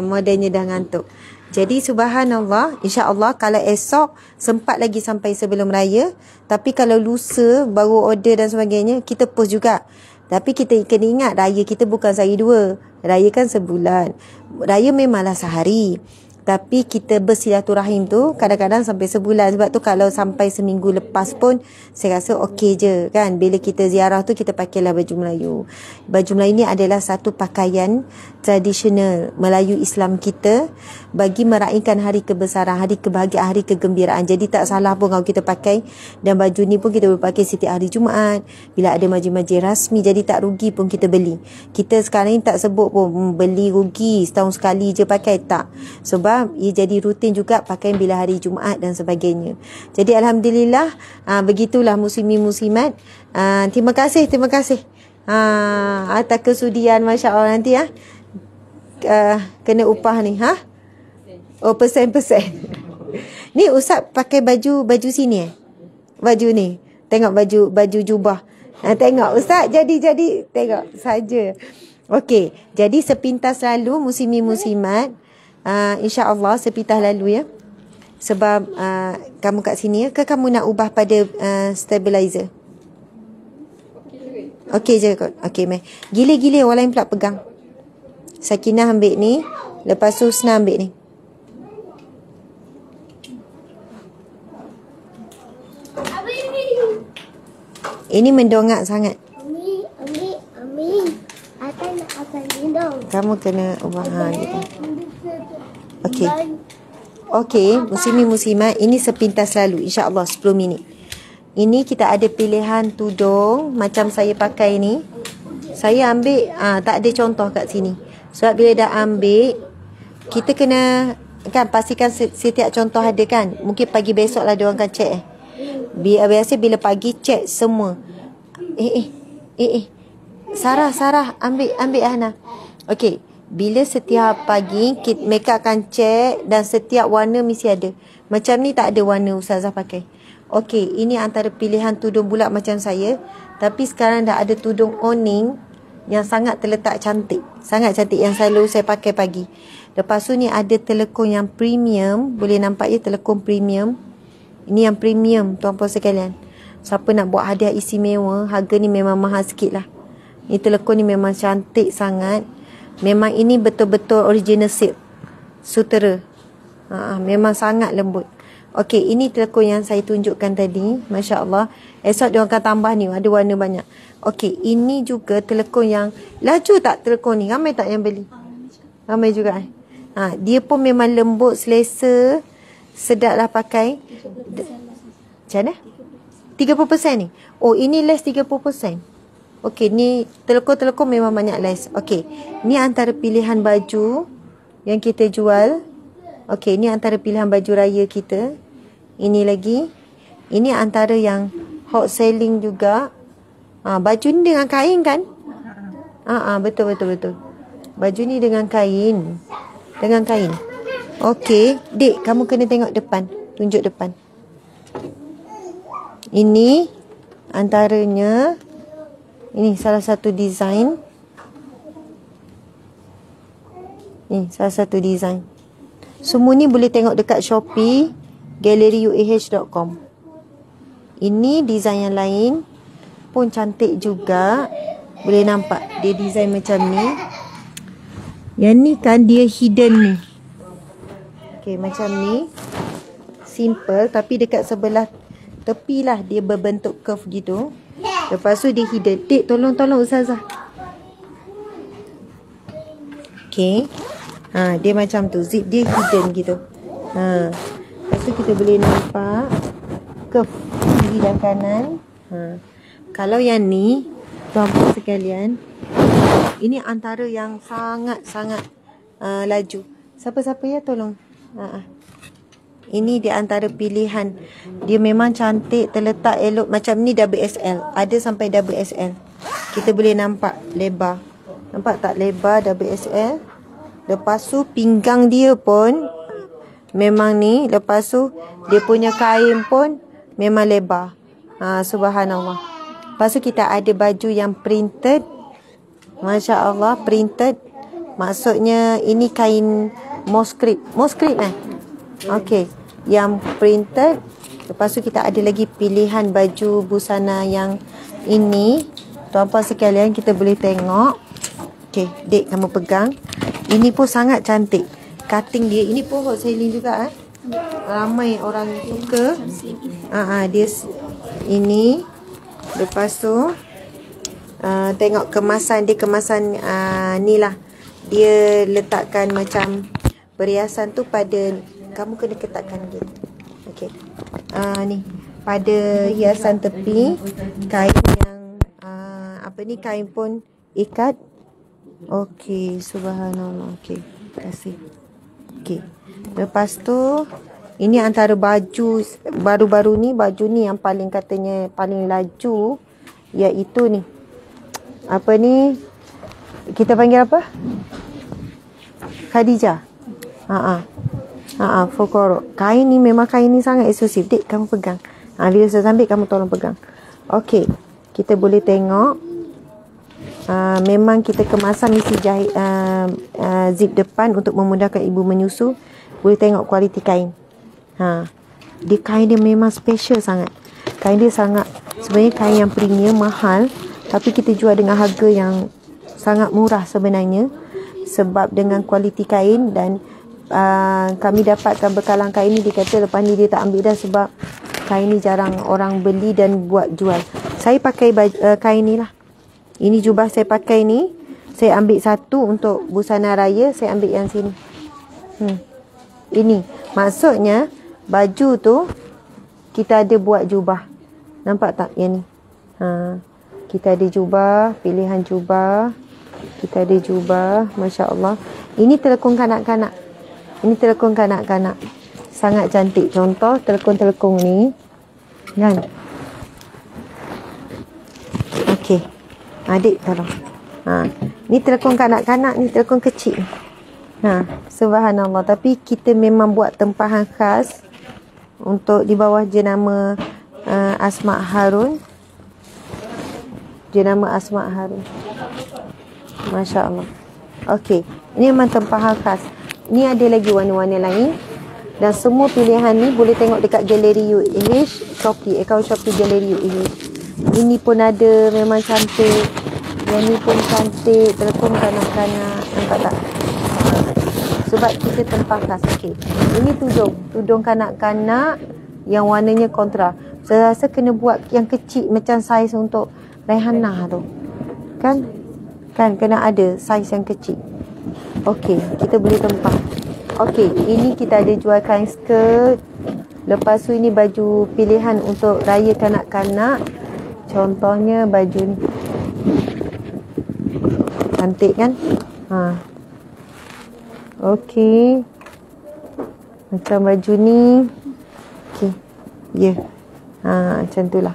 Modelnya dah ngantuk. Jadi subhanallah, insya-Allah kalau esok sempat lagi sampai sebelum raya, tapi kalau lusa baru order dan sebagainya, kita post juga. Tapi kita kena ingat, raya kita bukan sehari 2. Raya kan sebulan. Raya memanglah sehari. Tapi kita bersilaturahim tu kadang-kadang sampai sebulan. Sebab tu kalau sampai seminggu lepas pun saya rasa okey je kan. Bila kita ziarah tu kita pakailah baju Melayu. Baju Melayu ni adalah satu pakaian tradisional Melayu Islam kita bagi meraihkan hari kebesaran, hari kebahagiaan, hari kegembiraan. Jadi tak salah pun kalau kita pakai. Dan baju ni pun kita boleh pakai setiap hari Jumaat. Bila ada majlis-majlis rasmi, jadi tak rugi pun kita beli. Kita sekarang ni tak sebut pun beli rugi, setahun sekali je pakai, tak. Sebab ia jadi rutin juga pakai bila hari Jumaat dan sebagainya. Jadi alhamdulillah, begitulah muslimin-muslimat. Terima kasih atas kesudian, masya-Allah. Nanti kena upah ni, oh, persen. Ni Ustaz pakai baju sini baju ni. Tengok baju jubah. Tengok Ustaz jadi tengok saja. Okey, jadi sepintas lalu muslimin-muslimat, insya-Allah sepintas lalu ya. Sebab kamu kat sini ya, ke kamu nak ubah pada stabilizer? Okey je kot. Okey, mai. Gila-gila orang lain pula pegang. Sakinah ambil ni, lepas tu Husna ambil ni. Ini mendongak sangat. Ami. Akan nak akan dindong. Kamu kena ubah gitu. Okey. Okey, muslimin-muslimat, ini sepintas lalu, insya-Allah 10 minit. Ini kita ada pilihan tudung macam saya pakai ni. Saya ambil tak ada contoh kat sini. Sebab bila dah ambil, kita kena kan pastikan setiap contoh ada kan. Mungkin pagi besok lah dia orang akan check. Biasa bila pagi check semua. Sarah ambil Hana. Okey, bila setiap pagi mereka akan check dan setiap warna mesti ada. Macam ni tak ada warna Ustazah pakai. Okey, ini antara pilihan tudung bulat macam saya, tapi sekarang dah ada tudung awning yang sangat terletak cantik. Sangat cantik yang selalu saya pakai pagi. Lepas tu ni ada telekung yang premium, boleh nampak ya telekung premium. Ini yang premium tuan-puan sekalian. Siapa nak buat hadiah istimewa, harga ni memang mahal sikit lah. Ini telekung ni memang cantik sangat. Memang ini betul-betul original silk, sutera. Memang sangat lembut. Okey, ini telekung yang saya tunjukkan tadi. Masya Allah. Esok dia akan tambah ni, ada warna banyak. Okey, ini juga telekung yang laju tak telekung ni? Ramai tak yang beli? Ramai juga. Dia pun memang lembut, selesa, sedap lah pakai. Macam mana? 30% ni? Oh, ini less 30%. Okey, ni telekung-telekung memang banyak less. Okey, ni antara pilihan baju yang kita jual. Okey, ni antara pilihan baju raya kita. Ini lagi. Ini antara yang hot selling juga. Baju ni dengan kain kan? Betul. Baju ni dengan kain. Okey, Dek, kamu kena tengok depan. Tunjuk depan. Ini antaranya. Ini salah satu design. Ni salah satu design. Semua ni boleh tengok dekat Shopee, galleryuah.com. Ini design yang lain pun cantik juga. Boleh nampak dia design macam ni. Yang ni kan dia hidden ni. Okey, macam ni. Simple, tapi dekat sebelah tepi lah dia berbentuk curve gitu. Lepas tu dia hidden. Dek, tolong Ustazah. Okey. Dia macam tu. Zip dia hidden gitu. Lepas tu kita boleh nampak curve kiri dan kanan. Kalau yang ni, tuan-tuan sekalian, ini antara yang sangat-sangat laju. Siapa-siapa ya, tolong. Ini di antara pilihan. Dia memang cantik, terletak elok. Macam ni WSL. Ada sampai WSL. Kita boleh nampak lebar. Nampak tak lebar WSL? Lepas tu pinggang dia pun memang ni. Lepas tu dia punya kain pun memang lebar. Subhanallah. Lepas tu kita ada baju yang printed. Masya Allah, printed. Maksudnya ini kain mosquito. Okey, yang printed. Lepas tu kita ada lagi pilihan baju busana yang ini. Tuan-puan sekalian, kita boleh tengok. Okey, Dek kamu pegang. Ini pun sangat cantik. Cutting dia, ini pun hot selling juga. Ramai orang suka. Dia ini. Lepas tu tengok kemasan dia, kemasan ni lah. Dia letakkan macam perhiasan tu pada, kamu kena ketatkan gitu. Okey. Ni pada hiasan tepi, kain yang kain pun ikat. Okey, subhanallah. Okey, terima kasih. Okey. Lepas tu ini antara baju baru-baru ni, baju ni yang paling katanya paling laju, iaitu ni. Apa ni? Kita panggil apa? Khadijah. Fokoro. Kain ni memang kain ni sangat eksklusif. Dek, kamu pegang. Bila saya ambil, kamu tolong pegang. Okey. Kita boleh tengok. Memang kita kemasan mesti jahit zip depan untuk memudahkan ibu menyusu. Boleh tengok kualiti kain. Dia kain dia memang special sangat. Kain dia sangat, sebenarnya kain yang premium, mahal. Tapi kita jual dengan harga yang sangat murah sebenarnya. Sebab dengan kualiti kain dan kami dapatkan bekalan kain ni. Dia kata lepas ni dia tak ambil dah sebab kain ni jarang orang beli dan buat jual. Saya pakai kain ni lah. Ini jubah saya pakai ni. Saya ambil satu untuk busana raya. Saya ambil yang sini. Ini maksudnya baju tu kita ada buat jubah. Nampak tak yang ni? Kita ada jubah, pilihan jubah. Kita ada jubah, Masya Allah. Ini telekung kanak-kanak. Ini telekung kanak-kanak. Sangat cantik. Contoh telekung-telekung ni. Kan? Okey. Adik tolong. Ni telekung kanak-kanak, ni telekung kecil. Subhanallah. Tapi kita memang buat tempahan khas untuk di bawah jenama Asma Harun. Jenama Asma Harun. Masya Allah. Okey. Ini memang tempahan khas. Ni ada lagi warna-warna lain. Dan semua pilihan ni boleh tengok dekat galeri UH Shopee. Akaun Shopee galeri UH. Ini pun ada, memang cantik. Yang ni pun cantik. Telekung kanak-kanak. Nampak tak? Sebab kita tempah khas. Okey. Ini tudung kanak-kanak yang warnanya kontra. Saya rasa kena buat yang kecil macam saiz untuk Rehanah tu. Kan kena ada saiz yang kecil. Okey, kita boleh tempah. Okey, ini kita ada jual kain skirt. Lepas tu ini baju pilihan untuk raya kanak-kanak. Contohnya baju ni. Cantik kan? Okey. Macam baju ni. Okey. Ya. Macam itulah.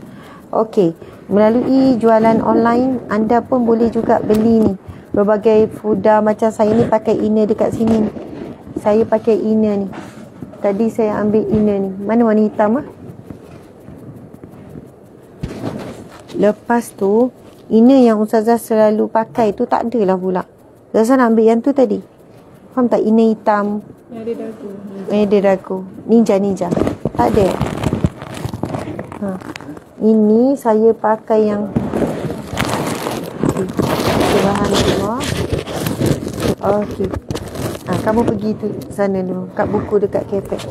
Okey. Melalui jualan online, anda pun boleh juga beli ni. Berbagai fudar macam saya ni pakai inner dekat sini. Saya pakai inner ni. Tadi saya ambil inner ni. Mana warna hitam ? Lepas tu, inner yang Ustazah selalu pakai tu tak adalah pula. Ustazah nak ambil yang tu tadi. Faham tak? Inner hitam. Yang ada dagu. Ada dagu. Ninja. Tak ada. Ini saya pakai yang Subhanallah. Okey. Kamu pergi tu sana dulu, kat buku dekat kepek.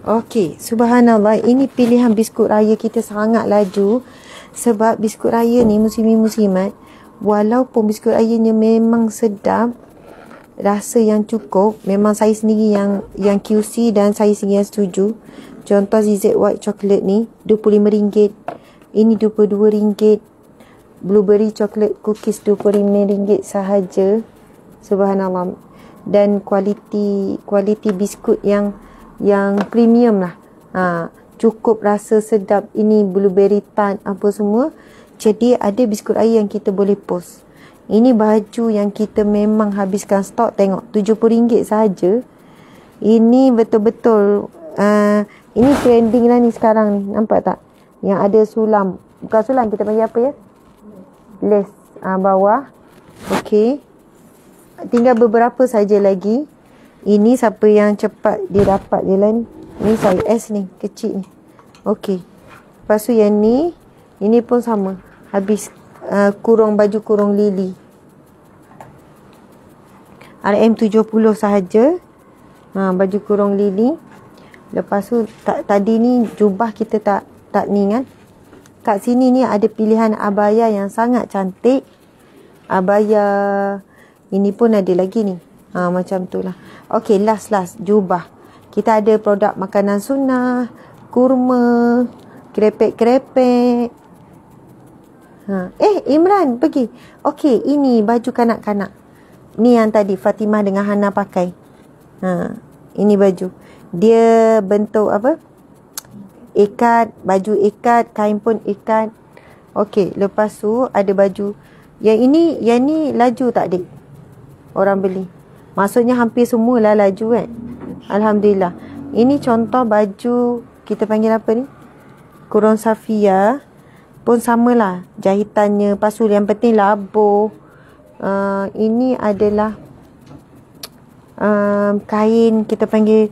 Okey, subhanallah, ini pilihan biskut raya kita sangat laju. Sebab biskut raya ni muslimin-muslimat, walaupun biskut rayanya memang sedap, rasa yang cukup, memang saya sendiri yang QC dan saya sendiri yang setuju. Contoh ZZ White Chocolate ni RM25, ini RM22, Blueberry Chocolate Cookies RM25 sahaja. Subhanallah. Dan kualiti biskut yang premium lah. Cukup rasa sedap. Ini blueberry tart apa semua. Jadi ada biskut raya yang kita boleh post. Ini baju yang kita memang habiskan stok. Tengok RM70 sahaja. Ini betul-betul ini trending lah ni sekarang ni. Nampak tak? Yang ada sulam. Bukan sulam, kita panggil apa ya? Lace bawah. Okey. Tinggal beberapa saja lagi. Ini siapa yang cepat dia dapat je lah ni. Ni size S ni, kecil ni. Okey. Lepas tu yang ni, ini pun sama. Habis baju kurung lili. RM70 sahaja. Baju kurung lili. Lepas tu tadi ni jubah kita tak ni kan. Kat sini ni ada pilihan abaya yang sangat cantik. Abaya ini pun ada lagi ni. Macam tu lah. Okey, last jubah. Kita ada produk makanan sunnah, kurma, krepek-krepek. Imran pergi. Okey, ini baju kanak-kanak. Ni yang tadi Fatimah dengan Hana pakai. Ini baju. Dia bentuk apa? Ikat, baju ikat, kain pun ikat. Okey, lepas tu ada baju. Yang ni laju tak, Dik? Orang beli. Maksudnya hampir semualah laju kan. Alhamdulillah. Ini contoh baju, kita panggil apa ni? Kurung Safia. Pun samalah jahitannya. Pasul yang penting labuh. Ini adalah kain, kita panggil,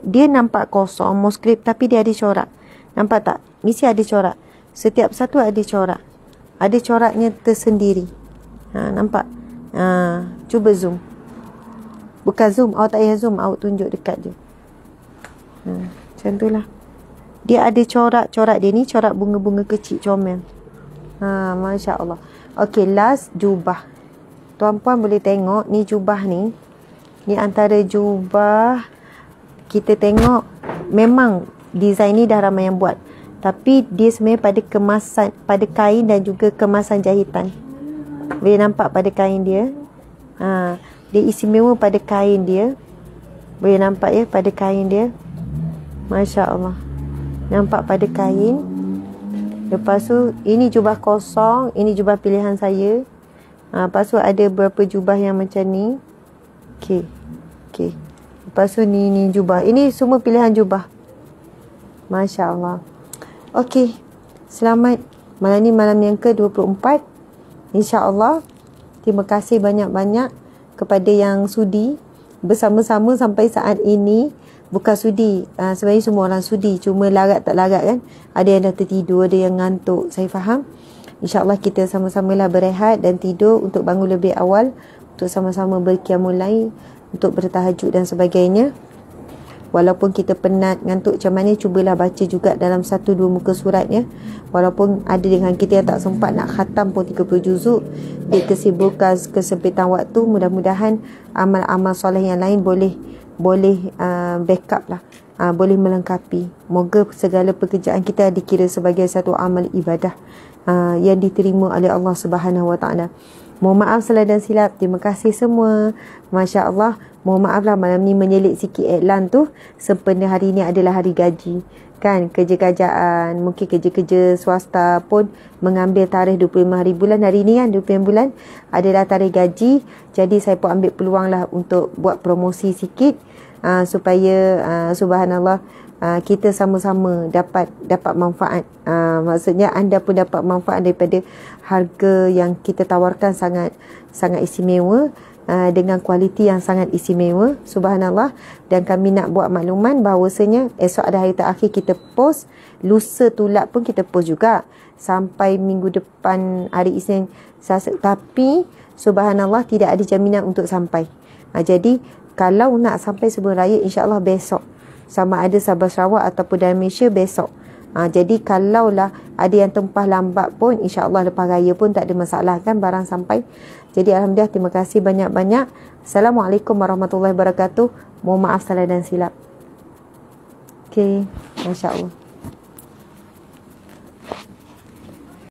dia nampak kosong, moskrip, tapi dia ada corak. Nampak tak? Mesti ada corak. Setiap satu ada corak. Ada coraknya tersendiri. Nampak? Cuba zoom. Bukan zoom, awak tak payah zoom, awak tunjuk dekat je. Macam tu lah. Dia ada corak dia ni, corak bunga-bunga kecil, comel. Masya Allah. Okey, last jubah. Tuan-puan boleh tengok ni jubah ni. Ni antara jubah. Kita tengok memang design ni dah ramai yang buat. Tapi dia sebenarnya pada kemasan, pada kain dan juga kemasan jahitan. Boleh nampak pada kain dia. Dia istimewa pada kain dia. Boleh nampak ya pada kain dia. Masya Allah. Nampak pada kain. Lepas tu ini jubah kosong. Ini jubah pilihan saya. Lepas tu ada beberapa jubah yang macam ni. Okey. Lepas tu ni jubah. Ini semua pilihan jubah. Masya Allah. Okey. Selamat. Malam ni malam yang ke-24. InsyaAllah. Terima kasih banyak-banyak kepada yang sudi bersama-sama sampai saat ini. Bukan sudi, sebenarnya semua orang sudi, cuma larat tak larat kan. Ada yang dah tertidur, ada yang ngantuk, saya faham. InsyaAllah kita sama-samalah berehat dan tidur untuk bangun lebih awal, untuk sama-sama berqiyamul lail, untuk bertahajud dan sebagainya. Walaupun kita penat, ngantuk macam mana, cubalah baca juga dalam 1-2 muka suratnya. Walaupun ada dengan kita yang tak sempat nak khatam pun 30 juzuk, dia kesibukan, kesempitan waktu, mudah-mudahan amal-amal soleh yang lain boleh backup lah, boleh melengkapi. Moga segala pekerjaan kita dikira sebagai satu amal ibadah yang diterima oleh Allah Subhanahu Wa Taala. Mohon maaf salah dan silap. Terima kasih semua. Masya Allah. Mohon maaf lah malam ni menyelit sikit iklan tu. Sempena hari ni adalah hari gaji. Kan, kerja-kerjaan, mungkin kerja-kerja swasta pun mengambil tarikh 25 hari bulan. Hari ni kan 25 bulan adalah tarikh gaji. Jadi saya pun ambil peluang lah untuk buat promosi sikit, supaya subhanallah, kita sama-sama dapat manfaat. Maksudnya anda pun dapat manfaat daripada harga yang kita tawarkan sangat istimewa, dengan kualiti yang sangat istimewa, subhanallah. Dan kami nak buat makluman bahawasanya esok ada hari terakhir kita post, lusa tulak pun kita post juga sampai minggu depan hari Isnin, tapi subhanallah tidak ada jaminan untuk sampai. Jadi kalau nak sampai sebelum raya, insya-Allah besok, sama ada Sabah Sarawak ataupun dalam Malaysia besok. Jadi kalaulah ada yang tempah lambat pun, insya-Allah lepas raya pun tak ada masalah kan, barang sampai. Jadi alhamdulillah, terima kasih banyak-banyak. Assalamualaikum warahmatullahi wabarakatuh. Mohon maaf salah dan silap. Okey, masya-Allah.